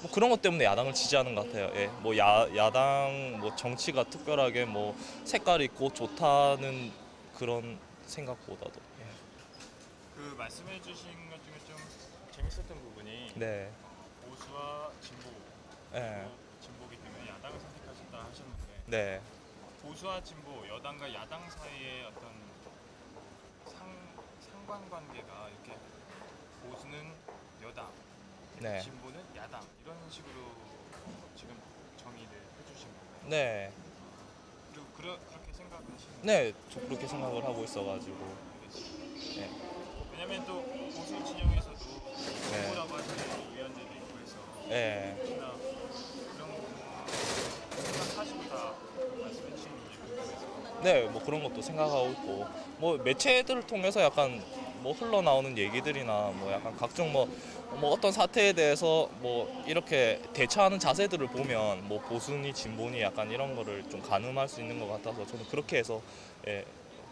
뭐 그런 것 때문에 야당을 지지하는 것 같아요. 예. 뭐 야당 뭐 정치가 특별하게 뭐 색깔 있고 좋다는 그런 생각보다도. 예. 그 말씀해주신 것 중에 좀 재밌었던 부분이 네. 보수와 진보, 예. 진보기 때문에 야당을 선택하신다 하셨는데 네. 보수와 진보, 여당과 야당 사이의 어떤 상관관계가 이렇게 보수는 여당, 네. 진보는 야당 이런 식으로 지금 정의를 해주신 거예요. 네. 그리고 그렇게 생각하시는 네, 저 그렇게 생각을 하고 있어가지고. 네. 왜냐면 또 보수 진영에서도 네. 진보라고 하시는 위원들도 있고 해서 네. 혹시나 그런 부분 생각하시고 다 말씀해 주시는지 궁금해서. 네, 뭐 그런 것도 생각하고 있고, 뭐 매체들을 통해서 약간 뭐 흘러나오는 얘기들이나 뭐 약간 각종 뭐 어떤 사태에 대해서 뭐 이렇게 대처하는 자세들을 보면 뭐 보수니 진보니 약간 이런 거를 좀 가늠할 수 있는 것 같아서 저는 그렇게 해서 예,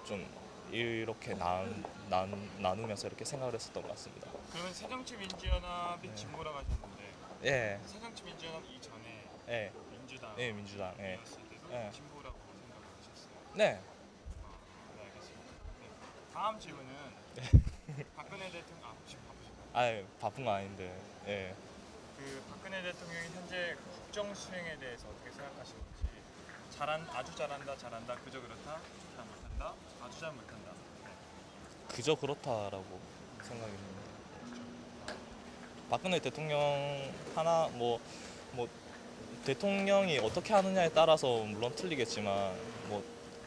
좀 이렇게 나누면서 이렇게 생각을 했었던 것 같습니다. 그러면 새정치민주연합이 네. 진보라고 하셨는데 예, 새정치민주연합 이전에 예, 민주당 예, 민주당, 예, 이었을 때도 예. 진보라고 생각하셨어요. 네, 네, 알겠습니다. 네. 다음 질문은 박근혜 대통령 혹시 바쁘신가요? 아 바쁜 거 아닌데, 예. 그 박근혜 대통령이 현재 국정 수행에 대해서 어떻게 생각하시는지 아주 잘한다 그저 그렇다 잘 못한다 아주 잘 못한다. 네. 그저 그렇다라고 생각이 듭니다. 박근혜 대통령 하나 뭐 대통령이 어떻게 하느냐에 따라서 물론 틀리겠지만 뭐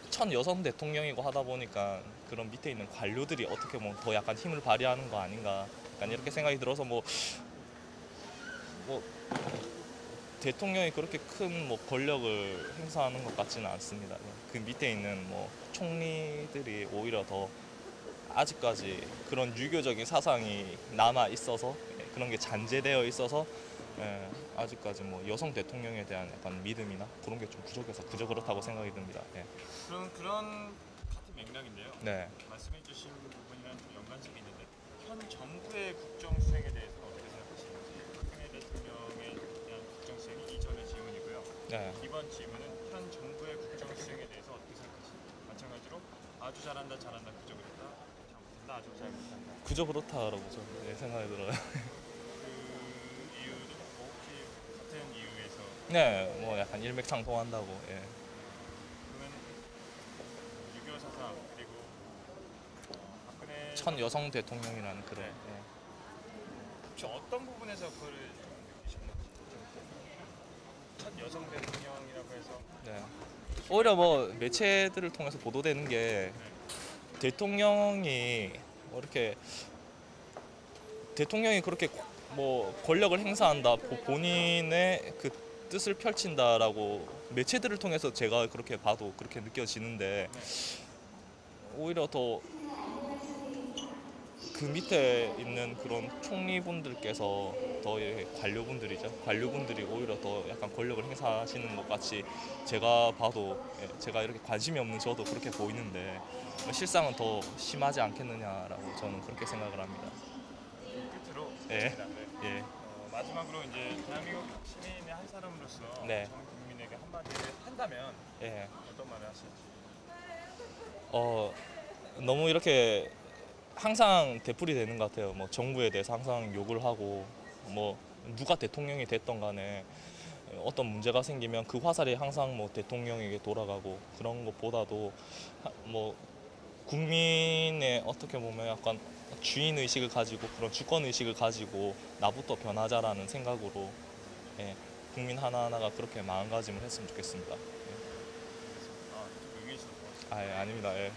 첫 여성 대통령이고 하다 보니까 그런 밑에 있는 관료들이 어떻게 보면 더 약간 힘을 발휘하는 거 아닌가 약간 이렇게 생각이 들어서 뭐 대통령이 그렇게 큰 뭐 권력을 행사하는 것 같지는 않습니다. 그 밑에 있는 뭐 총리들이 오히려 더 아직까지 그런 유교적인 사상이 남아 있어서 그런 게 잔재되어 있어서 아직까지 뭐 여성 대통령에 대한 약간 믿음이나 그런 게 좀 부족해서 그저 그렇다고 생각이 듭니다. 그런 같은 맥락인데요. 네. 말씀해주신 부분이랑 좀 연관성이 있는데 현 정부의 국정 수행에 대해서는 어떻게 생각하시는지 박근혜 대통령에 대한 국정 수행이 이전의 질문이고요. 네. 이번 질문은 현 정부의 국정 수행에 대해서 어떻게 생각하시는지 마찬가지로 아주 잘한다 그저 그렇다 잘 못한다 아주 잘 못한다. 그저 그렇다라고 저는 생각이 들어요. 그 이유는 뭐 혹시 같은 이유에서 네, 뭐 약간 일맥상통한다고. 예. 그러면 유교 사상 그리고 박근혜 첫 여성 대통령이라는 그런. 네. 예. 혹시 어떤 부분에서 그걸 좀 느끼셨는지 첫 여성 대통령이라고 해서 네. 오히려 뭐 매체들을 통해서 보도되는 게 대통령이 뭐 이렇게 대통령이 그렇게 뭐 권력을 행사한다, 본인의 그 뜻을 펼친다라고 매체들을 통해서 제가 그렇게 봐도 그렇게 느껴지는데 오히려 더 그 밑에 있는 그런 총리분들께서 더 이렇게 관료분들이 오히려 더 약간 권력을 행사하시는 것 같이 제가 봐도 제가 이렇게 관심이 없는 저도 그렇게 보이는데 실상은 더 심하지 않겠느냐라고 저는 그렇게 생각을 합니다. 끝으로 예. 네. 예. 마지막으로 이제 대한민국 시민의 한 사람으로서 네. 전 국민에게 한마디를 한다면 예. 어떤 말을 하실지. 너무 이렇게 항상 되풀이 되는 것 같아요. 뭐 정부에 대해서 항상 욕을 하고 뭐 누가 대통령이 됐던 간에 어떤 문제가 생기면 그 화살이 항상 뭐 대통령에게 돌아가고 그런 것보다도 뭐 국민의 어떻게 보면 약간 주인 의식을 가지고 그런 주권 의식을 가지고 나부터 변하자라는 생각으로 국민 하나하나가 그렇게 마음가짐을 했으면 좋겠습니다. 좀 의미 있어서 고맙습니다. 아닙니다. 예.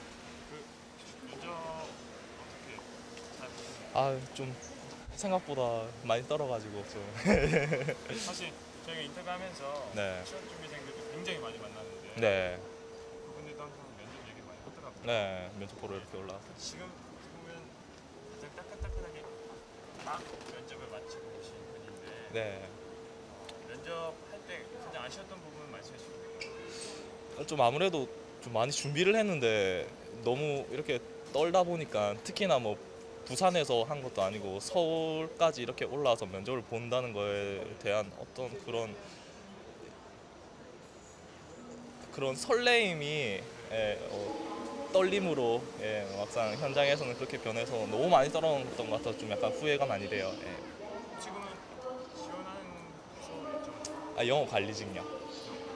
면접 어떻게 잘 보셨나요? 좀 생각보다 많이 떨어가지고 좀. 사실 저희가 인터뷰하면서 네. 취업 준비생들도 굉장히 많이 만나는데 네. 그분들도 항상 면접 얘기 많이 하더라고요. 네. 면접 보러 이렇게 올라왔어요. 지금 보면 가장 따끈따끈하게 막 면접을 마치고 오신 분인데 네. 면접할 때 가장 아쉬웠던 부분 말씀해 주시면 될까요? 좀 아무래도 좀 많이 준비를 했는데 너무 이렇게 떨다 보니까 특히나 뭐 부산에서 한 것도 아니고 서울까지 이렇게 올라와서 면접을 본다는 거에 대한 어떤 그런 설레임이 떨림으로 막상 현장에서는 그렇게 변해서 너무 많이 떨어졌던 것 같아서 좀 약간 후회가 많이 돼요. 지금은 지원하는 부서 영어 관리 직력.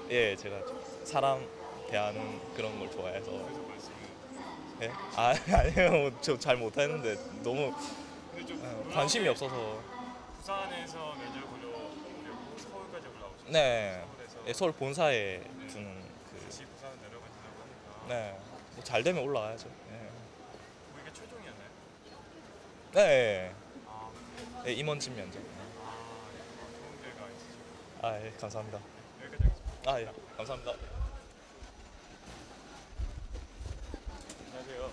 제가 좀 사람 대하는 그런 걸 좋아해서. 그래서 말씀을 아니요, 저 잘 못하는데 너무 근데 좀 관심이 없어서. 부산에서 면접 보려고 서울까지 올라오셨어요. 네. 서울에서 예, 서울 본사에 두는 그 다시 부산으로 내려가신다고 하니까 네. 뭐 잘 되면 올라가야죠. 예. 뭐 이게 최종이었나요? 네. 아, 예, 임원진 면접. 좋은 결과 있으시고 아, 예, 감사합니다. 여기까지 하겠습니다. 아, 예, 감사합니다. 안녕하세요.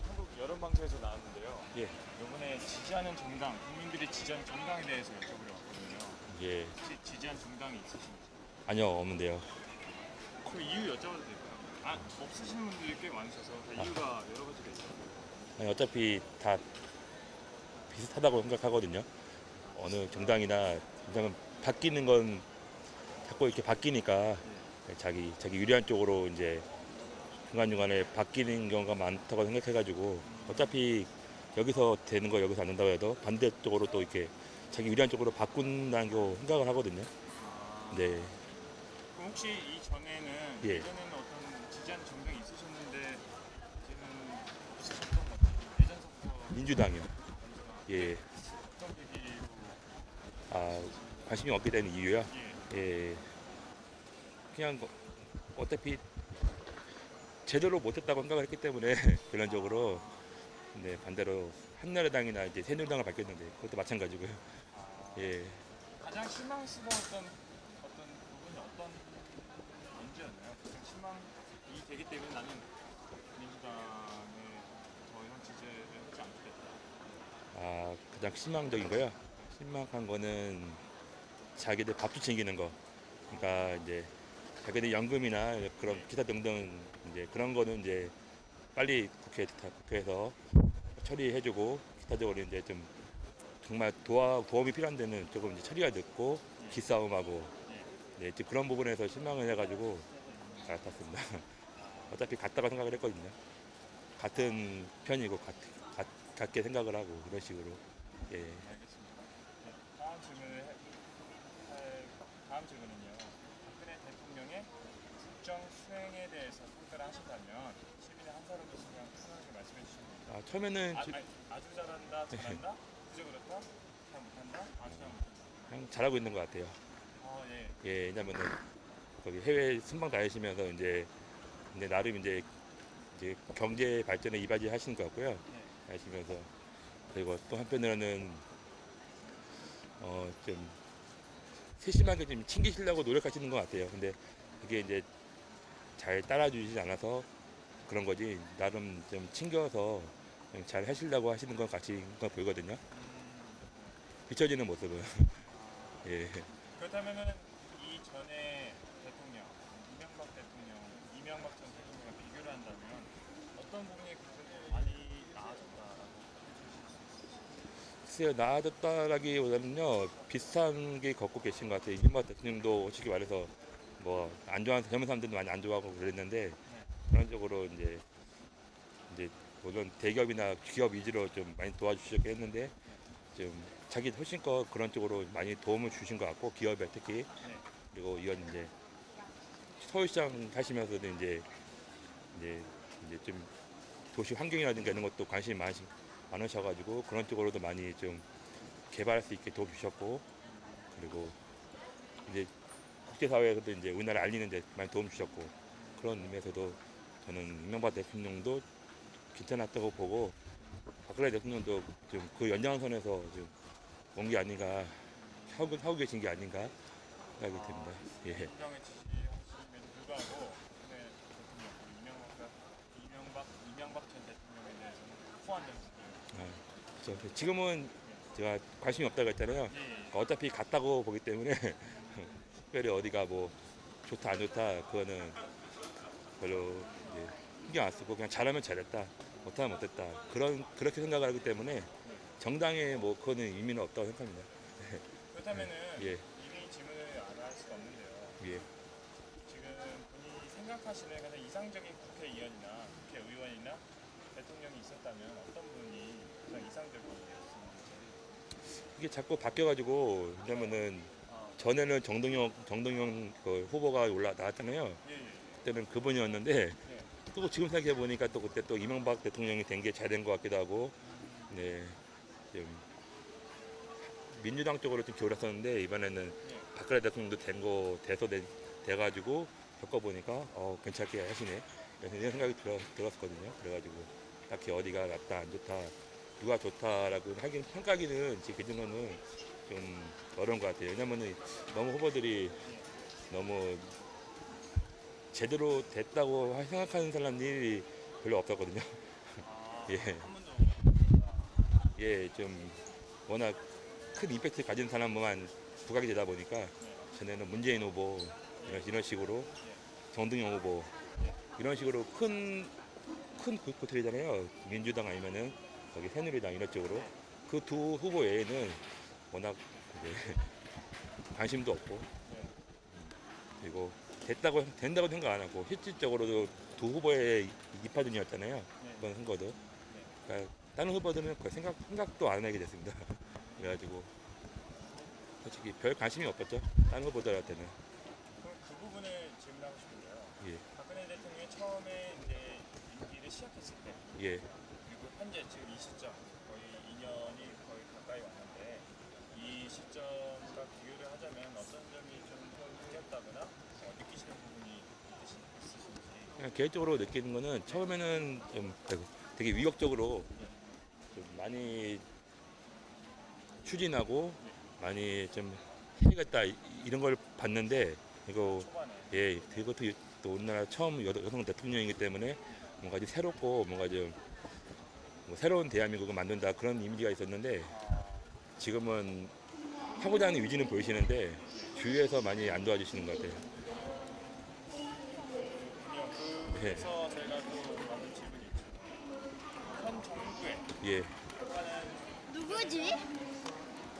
한국 여론방송에서 나왔는데요. 예, 이번에 지지하는 정당, 국민들이 지지하는 정당에 대해서 여쭤보려 왔거든요. 예. 혹시 지지한 정당이 있으신지? 아니요, 없는데요. 그 이유 여쭤봐도 될까요? 아, 없으시는 분들이 꽤 많으셔서 다 이유가 여러 가지가 있어요. 아니, 어차피 다 비슷하다고 생각하거든요. 어느 정당이나 정당은 바뀌는 건 자꾸 이렇게 바뀌니까 자기 유리한 쪽으로 이제 중간중간에 바뀌는 경우가 많다고 생각해가지고 어차피 여기서 되는 거 여기서 안 된다고 해도 반대쪽으로 또 이렇게 자기 유리한 쪽으로 바꾼다고 생각을 하거든요. 네, 그럼 혹시 이전에는 예. 예전에는 어떤 지지하는 정당이 있으셨는데 이제는 없으셨던 것 같아요. 예전부터 민주당이요. 예, 어떤 계기로 아 관심이 없게 되는 이유야. 예. 예, 그냥 어차피 제대로 못했다고 생각을 했기 때문에 결론적으로 네, 반대로 한나라당이나 이제 새누리당을 바뀌었는데 그것도 마찬가지고요. 예, 가장 실망스러웠던 어떤 부분이 어떤 문제였나요? 가장 실망이 되기 때문에 나는 민주당에 더 이상 지지를 하지 않겠다. 아 가장 실망적인 거요. 실망한 거는 자기들 밥줄 챙기는 거. 그러니까 이제 자기들 연금이나 그런 기타 등등 이제 그런 거는 이제 빨리 국회에서 처리해주고 기타적으로 이제 좀 정말 도움이 필요한 데는 조금 이제 처리가 늦고 기싸움하고 네, 이제 그런 부분에서 실망을 해가지고 갈아탔습니다. 어차피 같다고 생각을 했거든요. 같은 편이고 같게 생각을 하고 이런 식으로. 예. 알겠습니다. 네, 다음 질문은요. 박근혜 대통령의 국정 수행에 대해서 평가를 하신다면 시민의 한 사람으로서 그냥 편하게 말씀해 주시면 됩니다. 처음에는 아주 잘한다, 잘한다, 그저 그렇다, 잘 못한다, 아주 잘 못한다. 그냥 잘하고 있는 것 같아요. 아, 예. 예, 왜냐면은 거기 해외 순방 다니시면서 이제 나름 이제 경제 발전에 이바지 하시는 것 같고요. 하시면서 그리고 또 한편으로는 좀 세심하게 좀 챙기시려고 노력하시는 것 같아요. 근데 그게 이제 잘 따라주시지 않아서 그런 거지 나름 좀 챙겨서 잘 하시려고 하시는 것 같이 보이거든요. 비춰지는 모습은. 예. 그렇다면은 이전에 대통령, 이명박 전 대통령과 비교를 한다면 어떤 부분이 그래도 많이 나아졌다라고 해주실 수 있으실까요? 글쎄요, 나아졌다라기보다는요 비슷한 게 겪고 계신 것 같아요. 이명박 대통령도 솔직히 말해서 뭐 안 좋아하는 젊은 사람들도 많이 안 좋아하고 그랬는데 그런 쪽으로 이제 물론 대기업이나 기업 위주로 좀 많이 도와주시긴 했는데 좀 자기 훨씬껏 그런 쪽으로 많이 도움을 주신 것 같고 기업에 특히 그리고 이건 이제 서울시장 하시면서도 이제 좀 도시 환경이라든가 이런 것도 관심이 많으셔가지고 그런 쪽으로도 많이 좀 개발할 수 있게 도와주셨고 그리고 이제 국제사회에서도 이제 우리나라 알리는 데 많이 도움 주셨고 그런 의미에서도 저는 이명박 대통령도 괜찮았다고 보고 박근혜 대통령도 좀 그 연장선에서 좀 온 게 아닌가 하고 계신 게 아닌가 생각이 듭니다. 예. 민주당의 지지하심에도 불구하고 박근혜 대통령, 이명박 전 대통령에 대해서는 후한 점수를. 그렇죠. 지금은 제가 관심이 없다고 했잖아요. 그러니까 어차피 같다고 보기 때문에 특별히 어디가 뭐 좋다 안 좋다 그거는 별로 이제 신경 안 쓰고 그냥 잘하면 잘했다 못하면 못했다 그렇게 생각을 하기 때문에 정당에 뭐 그거는 의미는 없다고 생각합니다. 그렇다면은 예. 이미 질문을 안 할 수가 없는데요. 예. 지금 본인이 생각하시는 가장 이상적인 국회의원이나 국회의원이나 대통령이 있었다면 어떤 분이 가장 이상적이었는지. 이게 자꾸 바뀌어가지고 왜냐면은 전에는 정동영 그 후보가 나왔잖아요. 예, 예. 그때는 그분이었는데 또 지금 생각해 보니까 또 그때 또 이명박 대통령이 된 게 잘 된 것 같기도 하고 네. 좀 민주당 쪽으로 좀 기울었었는데 이번에는 박근혜 대통령도 돼가지고 겪어보니까 괜찮게 하시네 이런 생각이 들었었거든요. 그래가지고 딱히 어디가 낫다 안 좋다 누가 좋다라고 하긴 평가하기는 제 기준으로는 좀 어려운 것 같아요. 왜냐면은 너무 후보들이 너무 제대로 됐다고 생각하는 사람들이 별로 없었거든요. 예. 예, 좀 워낙 큰 임팩트 가진 사람만 부각이 되다 보니까 전에는 문재인 후보 이런 식으로 정동영 후보 이런 식으로 큰 구태이잖아요. 민주당 아니면은 거기 새누리당 이런 쪽으로 그 두 후보 외에는 워낙 이제 관심도 없고 그리고 된다고 생각 안 하고 실질적으로도 두 후보의 이파전이었잖아요. 이번 선거도. 그러니까 다른 후보들은 거의 생각도 안 하게 됐습니다. 그래가지고 솔직히 별 관심이 없었죠. 다른 후보들한테는. 그럼 그 부분을 질문하고 싶은데요. 예, 박근혜 대통령이 처음에 이제 임기를 시작했을 때 예. 그리고 현재 지금 이 시점 거의 2년이 거의 가까이 왔는데 이 시점과 비교를 하자면 어떤 점이 좀 틀렸다거나 느끼시는 부분이 있으신지. 그냥 개인적으로 느끼는 거는 처음에는 좀 되게 위협적으로 좀 많이 추진하고 많이 좀 해야겠다 이런 걸 봤는데 이거 초반에 예 그것도 또 우리나라 처음 여성 대통령이기 때문에 뭔가 좀 새롭고 뭔가 좀 뭐 새로운 대한민국을 만든다 그런 이미지가 있었는데 지금은 하고자 하는 의지는 보이시는데 주위에서 많이 안 도와주시는 것 같아요. 그래서 저희가 또 받은 질문이 있죠. 현 정부의 예, 평가는 누구지?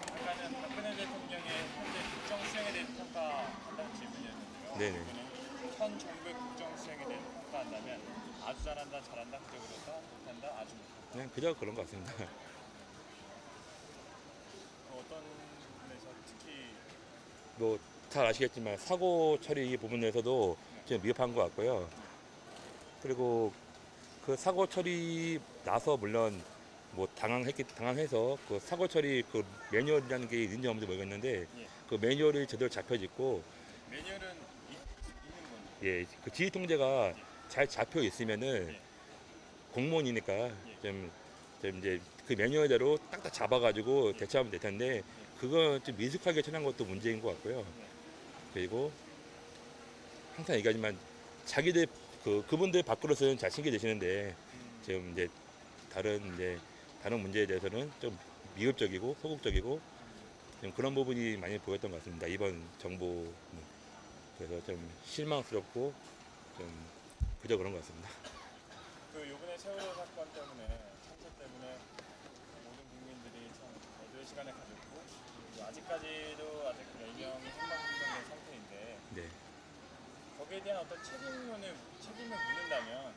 평가는 박근혜 대통령의 현재 국정 수행에 대해 평가한다는 질문이었는데요. 네네. 이거는 현 정부의 국정 수행에 대해 평가한다면 아주 잘한다, 잘한다, 그저 그렇다, 못한다, 아주 못한다. 그냥 그저 그런 것 같습니다. 어떤 부분에서 특히 뭐 잘 아시겠지만 사고 처리 부분에서도 좀 미흡한 것 같고요. 그리고 그 사고 처리 나서 물론 뭐 당황해서 그 사고 처리 그 매뉴얼이라는 게 있는지 없는지 모르겠는데 그 매뉴얼이 제대로 잡혀있고 매뉴얼은 있는 건지. 예, 그 지휘 통제가 잘 잡혀 있으면은 공무원이니까 좀 이제 그 매뉴얼대로 딱딱 잡아가지고 대처하면 될 텐데 그건 좀 미숙하게 처리한 것도 문제인 것 같고요. 그리고 항상 얘기하지만 자기들 그분들 밖으로서는 잘 챙겨내시는데 지금 이제 다른 문제에 대해서는 좀 미흡적이고 소극적이고 좀 그런 부분이 많이 보였던 것 같습니다. 이번 정부 그래서 좀 실망스럽고 좀 그저 그런 것 같습니다. 그 요번에 세월호 사건 때문에 참사 때문에 모든 국민들이 참 애도의 시간을 가졌고 그리고 아직까지도 아직 열명이 행방불명된 상태인데 네. 거기에 대한 어떤 책임을 묻는다면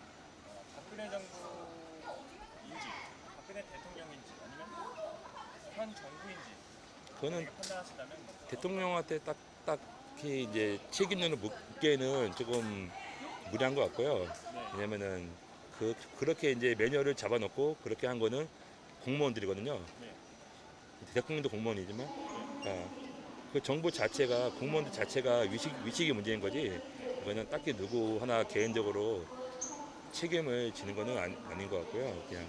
박근혜 정부인지 박근혜 대통령인지 아니면 현 정부인지 그거는 판단하신다면 대통령한테 딱히 이제 책임론을 묻기에는 조금 무리한 것 같고요. 왜냐면은 그렇게 이제 매뉴얼을 잡아놓고 그렇게 한 거는 공무원들이거든요. 대통령도 공무원이지만 그 정부 자체가 공무원들 자체가 위식이 문제인 거지. 이거는 딱히 누구 하나 개인적으로 책임을 지는 거는 아닌 것 같고요. 그냥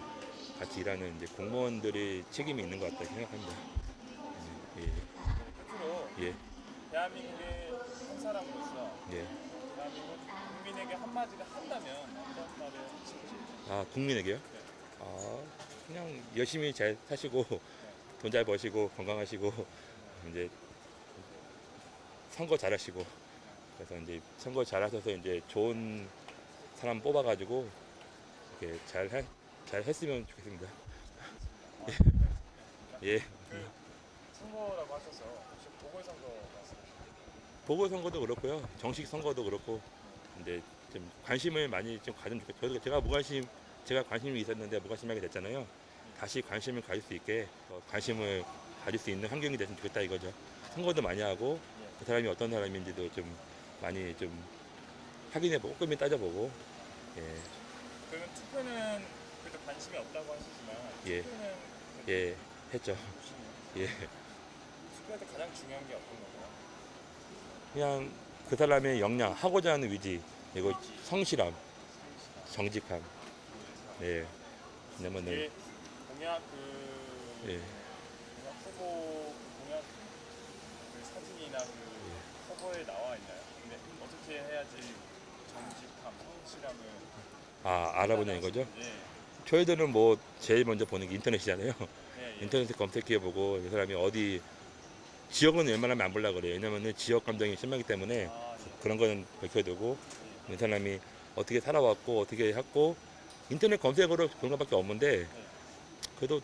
같이 일하는 이제 공무원들이 책임이 있는 것 같다 생각합니다. 끝으로 예, 대한민국의 한 사람으로서 예. 대한민국 국민에게 한마디를 한다면 어떤 말을 하실지. 아, 국민에게요? 아, 그냥 열심히 잘 사시고 돈 잘 버시고 건강하시고 이제 선거 잘하시고 그래서 이제 선거 잘하셔서 이제 좋은 사람 뽑아가지고 이렇게 잘 했으면 좋겠습니다. 예. 선거라고 하셔서 혹시 보궐선거 말씀하시나요? 보궐선거도 그렇고요, 정식 선거도 그렇고 이제 좀 관심을 많이 좀 가지면 좋겠어요. 제가 관심이 있었는데 무관심하게 됐잖아요. 다시 관심을 가질 수 있게 관심을 가질 수 있는 환경이 됐으면 좋겠다 이거죠. 선거도 많이 하고 그 사람이 어떤 사람인지도 좀 많이 좀 확인해보고 꼼꼼히 따져보고 예, 그러면 투표는 그래도 관심이 없다고 하시지만 예. 투표는 예, 했죠. 보시나요? 예. 대표한테 가장 중요한 게 어떤 건가요? 그냥 그 사람의 역량, 하고자 하는 의지, 그리고 성실함, 정직함. 네. 왜냐면은 이게 공약 그 예. 공약 후보 공약 그 사진이나 그 커버에 나와 있나요? 근데 어떻게 해야지 정직함, 성실함을 알아보는 거죠. 예. 저희들은 뭐 제일 먼저 보는 게 인터넷이잖아요. 예, 예. 인터넷에 검색해보고 이 사람이 어디 지역은 웬만하면 안 보려고 그래요. 왜냐면은 지역 감정이 심하기 때문에 예. 그런 거는 밝혀두고 이 사람이 어떻게 살아왔고 어떻게 했고 인터넷 검색으로 그런 것밖에 없는데 그래도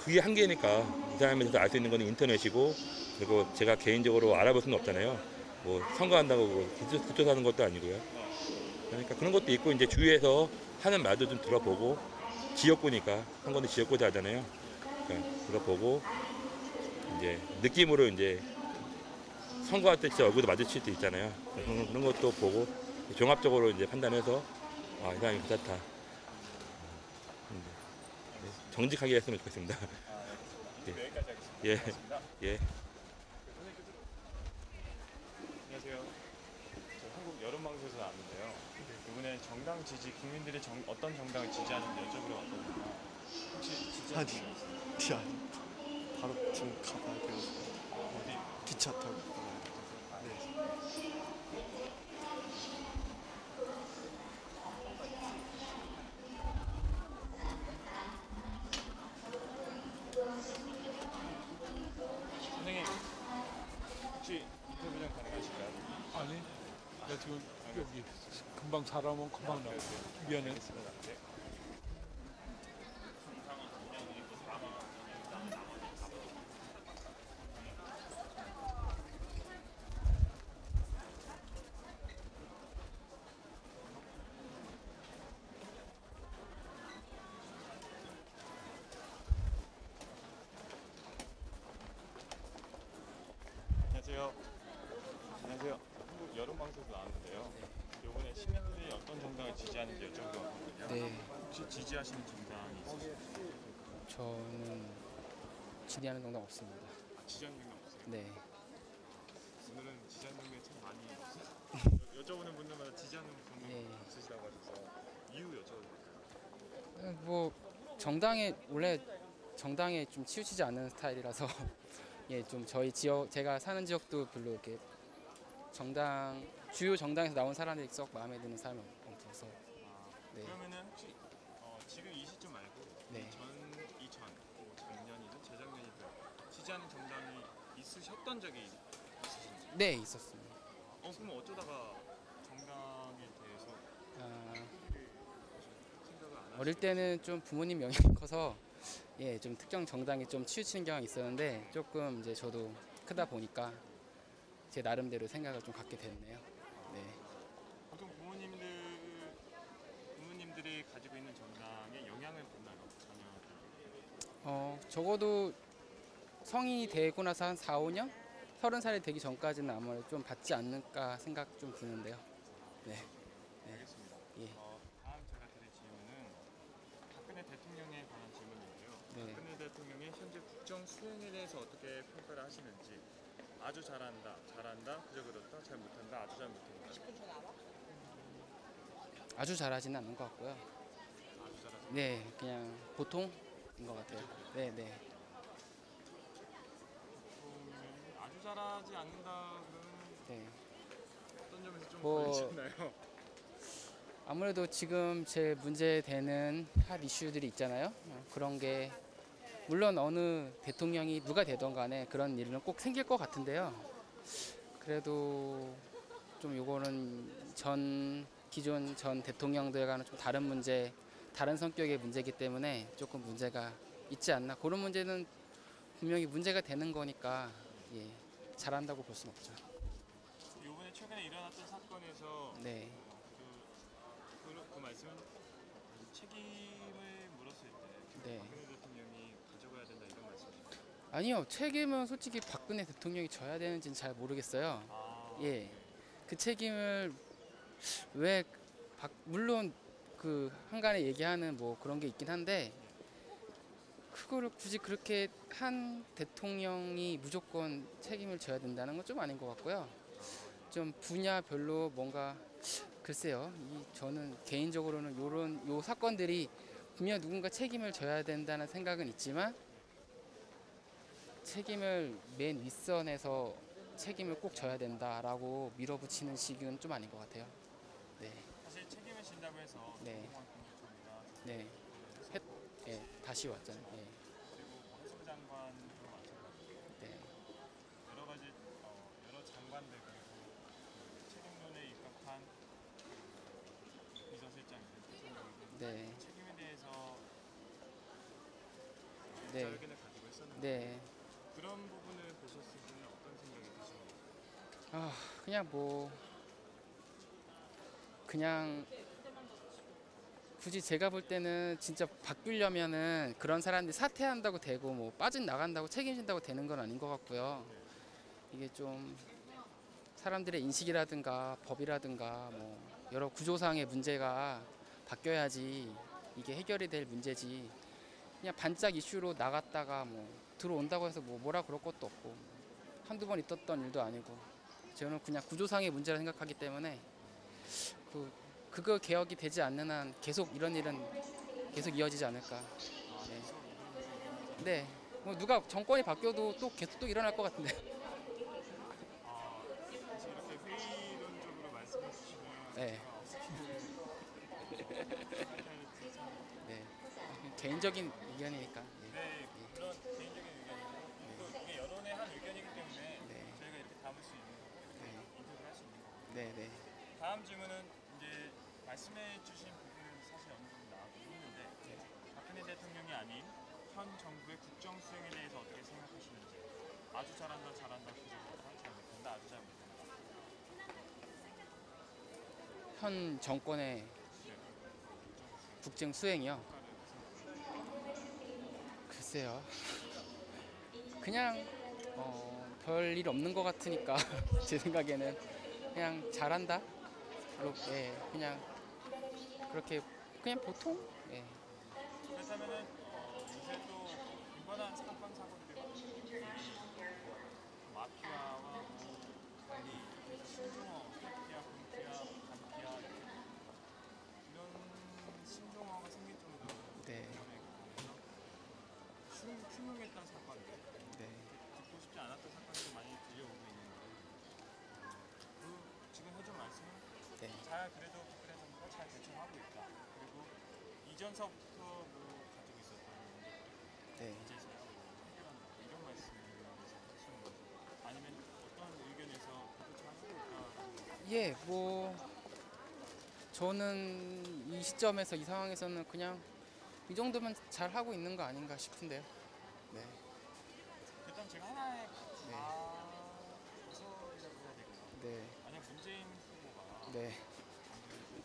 그게 한계니까 이 사람에 대해서 알 수 있는 거는 인터넷이고 그리고 제가 개인적으로 알아볼 수는 없잖아요. 뭐 선거한다고 기초 사는 것도 아니고요. 그러니까 그런 것도 있고 이제 주위에서 하는 말도 좀 들어보고 지역구니까 선거는 지역구자 하잖아요. 그러니까 들어보고 이제 느낌으로 이제 선거할 때 진짜 얼굴도 마주칠 때 있잖아요. 그런 것도 보고 종합적으로 이제 판단해서 이 사람이 괜찮다. 정직하게 했으면 좋겠습니다. 네. 여기까지 하겠습니다. 예. 고맙습니다. 예. 안녕하세요. 저 한국 여론방송에서 나왔는데요. 이번에 정당 지지, 국민들이 어떤 정당을 지지하는지 여쭤보러 왔거든요. 혹시 지지하는 아니. 분 있어요? 아니 바로 지금 가봐야 돼요. 어디? 기차 타고 가봐야 돼요. 네. 선생님, 혹시 인터뷰 좀 가능하실까요? 아니, 나 지금 여기 금방 사람은 금방 나와. 미안해. 네. 안녕하세요. 안녕하세요. 한국 여론방송에서 나왔는데요. 이번에 시민들이 어떤 정당을 지지하는지 여쭤보러 왔거든요. 네, 혹시 지지하시는 정당이 있으세요? 저는 지지하는 정당 없습니다. 지지하는 정당 없어요? 네, 오늘은 지지하는 정당이 참 많이 없어요. 여쭤보는 분들마다 지지하는 정당이 네. 없으시다고 하셔서 이유 여쭤볼까요? 뭐 원래 정당에 좀 치우치지 않는 스타일이라서 예, 좀 저희 지역 제가 사는 지역도 별로 이렇게 주요 정당에서 나온 사람들이 썩 마음에 드는 사람이 없어서 네. 그러면은 혹시 지금 이 시점 말고 네. 뭐 작년이든 재작년이든 지지하는 정당이 있으셨던 적이 있으신지? 네, 있었습니다. 그럼 어쩌다가 정당에 대해서 아, 생각을 안 어릴 하시게 때는 좀 부모님 영향이 커서 예, 좀 특정 정당에 좀 치우치는 경향이 있었는데 조금 이제 저도 크다 보니까 제 나름대로 생각을 좀 갖게 됐네요. 네. 보통 부모님들이 가지고 있는 정당에 영향을 받나요? 전혀. 적어도 성인이 되고 나서 한 4, 5년? 30살이 되기 전까지는 아무래도 좀 받지 않을까 생각 좀 드는데요. 네. 네. 알겠습니다. 예. 다음 제가 드릴 질문은 박근혜 대통령에 관한 질문인데요. 네. 박근혜 대통령의 현재 국정 수행에 대해서 어떻게 평가를 하시는지. 아주 잘한다, 그저 그렇다, 잘 못한다, 아주 잘 못한다. 아주 잘하지는 않는 것 같고요. 아주 잘하죠. 네, 그냥 보통인 것 같아요. 네, 네. 아주 잘하지 않는다 그러면 네. 어떤 점에서 좀 뭐- 걸리셨나요? 아무래도 지금 제 문제되는 핫 이슈들이 있잖아요. 그런 게 물론 어느 대통령이 누가 되던 간에 그런 일은 꼭 생길 것 같은데요. 그래도 좀 요거는 기존 전 대통령들과는 좀 다른 문제, 다른 성격의 문제이기 때문에 조금 문제가 있지 않나. 그런 문제는 분명히 문제가 되는 거니까 예, 잘한다고 볼 수는 없죠. 이번에 최근에 일어났던 사건에서 네. 그 말씀은 책임을 물었을 때 네. 박근혜 대통령이 가져가야 된다 이런 말씀이시죠? 아니요, 책임은 솔직히 박근혜 대통령이 져야 되는지는 잘 모르겠어요. 예, 그 책임을 왜 물론 그 한간에 얘기하는 뭐 그런 게 있긴 한데 그거를 굳이 그렇게 한 대통령이 무조건 책임을 져야 된다는 건 좀 아닌 것 같고요. 좀 분야별로 뭔가 글쎄요. 저는 개인적으로는 요 사건들이 분명 누군가 책임을 져야 된다는 생각은 있지만 책임을 맨 윗선에서 책임을 꼭 져야 된다라고 밀어붙이는 식은 좀 아닌 것 같아요. 네, 사실 책임을 진다고 해서 네. 조동환 국무총리가 네, 예, 다시 왔잖아요. 예, 그리고 뭐 해수부 장관도 마찬가지고 네, 여러 가지 여러 장관들 그리고 그 책임론에 입각한 비서실장이든 대통령이든 네, 책임에 대해서 네. 의견을 가지고 있었는데 네. 그런 부분을 보셨을 때는 어떤 생각이 드시나요? 아, 그냥 뭐 그냥 굳이 제가 볼 때는 진짜 바꾸려면은 그런 사람들이 사퇴한다고 되고 뭐 빠져나간다고 책임진다고 되는 건 아닌 것 같고요. 이게 좀 사람들의 인식이라든가 법이라든가 뭐 여러 구조상의 문제가 바뀌어야지 이게 해결이 될 문제지. 그냥 반짝 이슈로 나갔다가 뭐 들어온다고 해서 뭐 뭐라 그럴 것도 없고 한두 번 있었던 일도 아니고 저는 그냥 구조상의 문제라 생각하기 때문에 그거 개혁이 되지 않는 한 계속 이런 일은 계속 이어지지 않을까. 네. 네. 뭐 누가 정권이 바뀌어도 또 계속 또 일어날 것 같은데. 사실 이렇게 회의론적으로 말씀해 주시면 네. 제가 어떻게 생각할지 참 네. 개인적인 의견이니까. 네, 그런 개인적인 의견이고 또 이게 여론의 한 의견이기 때문에 네. 저희가 이렇게 담을 수 있는 거고 이렇게 인터뷰를 할 수 있는 거고 네, 네. 다음 질문은 이제 말씀해 주신 부분은 사실 어느 정도 나오고 있는데 박근혜 대통령이 아닌 현 정부의 국정 수행에 대해서 어떻게 생각하시는지 아주 잘한다 잘한다 부족하다 잘 못한다 아주 잘 못한다 현 정권의 네. 국정 수행이요. 평가를 글쎄요. 그냥 별일 없는 것 같으니까 제 생각에는 그냥 잘한다. 그렇게 그냥 그렇게 그냥 보통. 예. 그렇다면은 요새 또 빈번한 사건 사고들이 마피아와 뭐 관리 그래서 신종어, 마피아, 공피아, 반피아 이런 신종어가 생길 정도로 네. 흉흉했던 사건들 네. 듣고 싶지 않았던 사건들이 많이 들려오고 있는데 지금 해준 말씀은 네. 잘 그래도 박근혜 정부가 잘 대처하고 있다. 그리고 이전서부터 뭐 가지고 있었던 네. 문제에서 해결한다. 이런 말씀을 하시는 거죠. 아니면 어떤 의견에서 그렇게 하고 있다. 예, 뭐 저는 이 시점에서 이 상황에서는 그냥 이 정도면 잘 하고 있는 거 아닌가 싶은데요. 네. 일단 제가 하나의 네. 가설이라고 해야 될까? 네. 만약 문재인 후보가 네.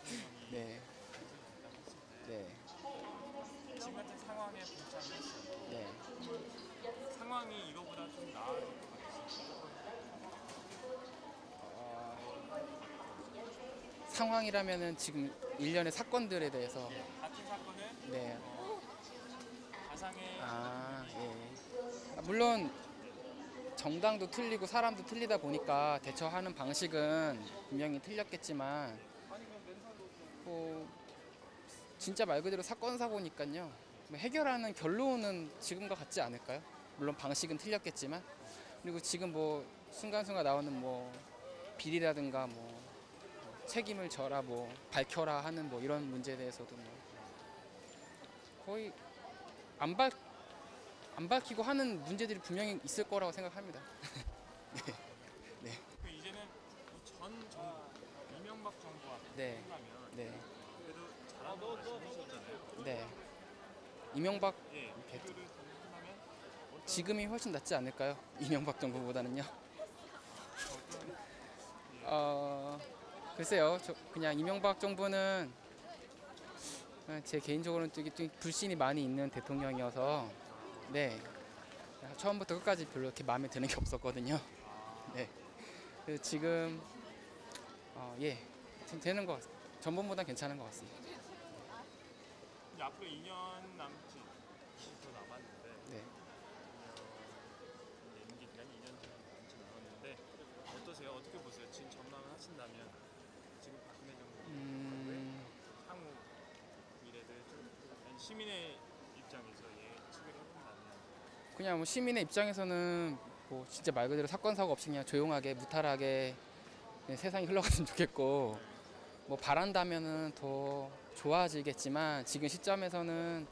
대통령이 네. 당선됐다고 했을 때 네. 지금 같은 상황에 봉착을 했어요. 네. 상황이 이거보다 좀 나아질 것 같으세요? 상황이라면은 지금 일련의 사건들에 대해서 같은 사건은 네. 가상의 예. 물론 정당도 틀리고 사람도 틀리다 보니까 대처하는 방식은 분명히 틀렸겠지만 뭐 진짜 말 그대로 사건 사고니까요. 뭐 해결하는 결론은 지금과 같지 않을까요? 물론 방식은 틀렸겠지만 그리고 지금 뭐 순간순간 나오는 뭐 비리라든가 뭐 책임을 져라 뭐 밝혀라 하는 뭐 이런 문제에 대해서도 뭐 거의 안 밝히고 하는 문제들이 분명히 있을 거라고 생각합니다. 네. 그 이제는 전 정부 이명박 정부와 네. 비교하면 네. 그래도 잘한다고 말씀하셨잖아요. 네. 이명박 예, 대- 비교를 한다면 어떤 지금이 훨씬 낫지 않을까요? 이명박 정부보다는요. 글쎄요. 저 그냥 이명박 정부는 그냥 제 개인적으로는 좀 불신이 많이 있는 대통령이어서 네. 처음부터 끝까지 별로 이렇게 마음에 드는 게 없었거든요. 네. 그래서 지금 예. 지금 되는 것 같습니다. 전번보다 괜찮은 것 같습니다. 이제 앞으로 2년 남짓 더 남았는데 시민의 입장에서 예측을 해본다면 그냥 뭐 시민의 입장에서는 뭐 진짜 말 그대로 사건 사고 없이 그냥 조용하게 무탈하게 그냥 세상이 흘러갔으면 좋겠고, 뭐 바란다면은 더 좋아지겠지만 지금 시점에서는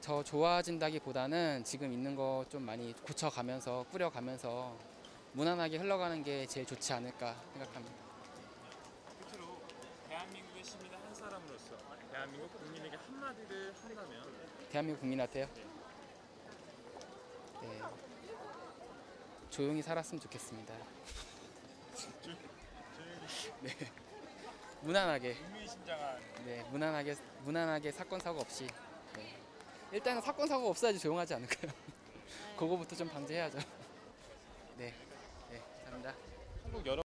더 좋아진다기보다는 지금 있는 거 좀 많이 고쳐가면서 꾸려가면서 무난하게 흘러가는 게 제일 좋지 않을까 생각합니다. 끝으로 대한민국의 시민의 한 사람으로서 대한민국 국민에게 한마디를 한다면 대한민국 국민한테요? 네. 조용히 살았으면 좋겠습니다. 네. 무난하게. 의미심장한 네, 무난하게 사건 사고 없이. 네. 일단은 사건 사고 없어야지 조용하지 않을까요? 그거부터 좀 방지해야죠. 네, 네, 감사합니다. 한국 여러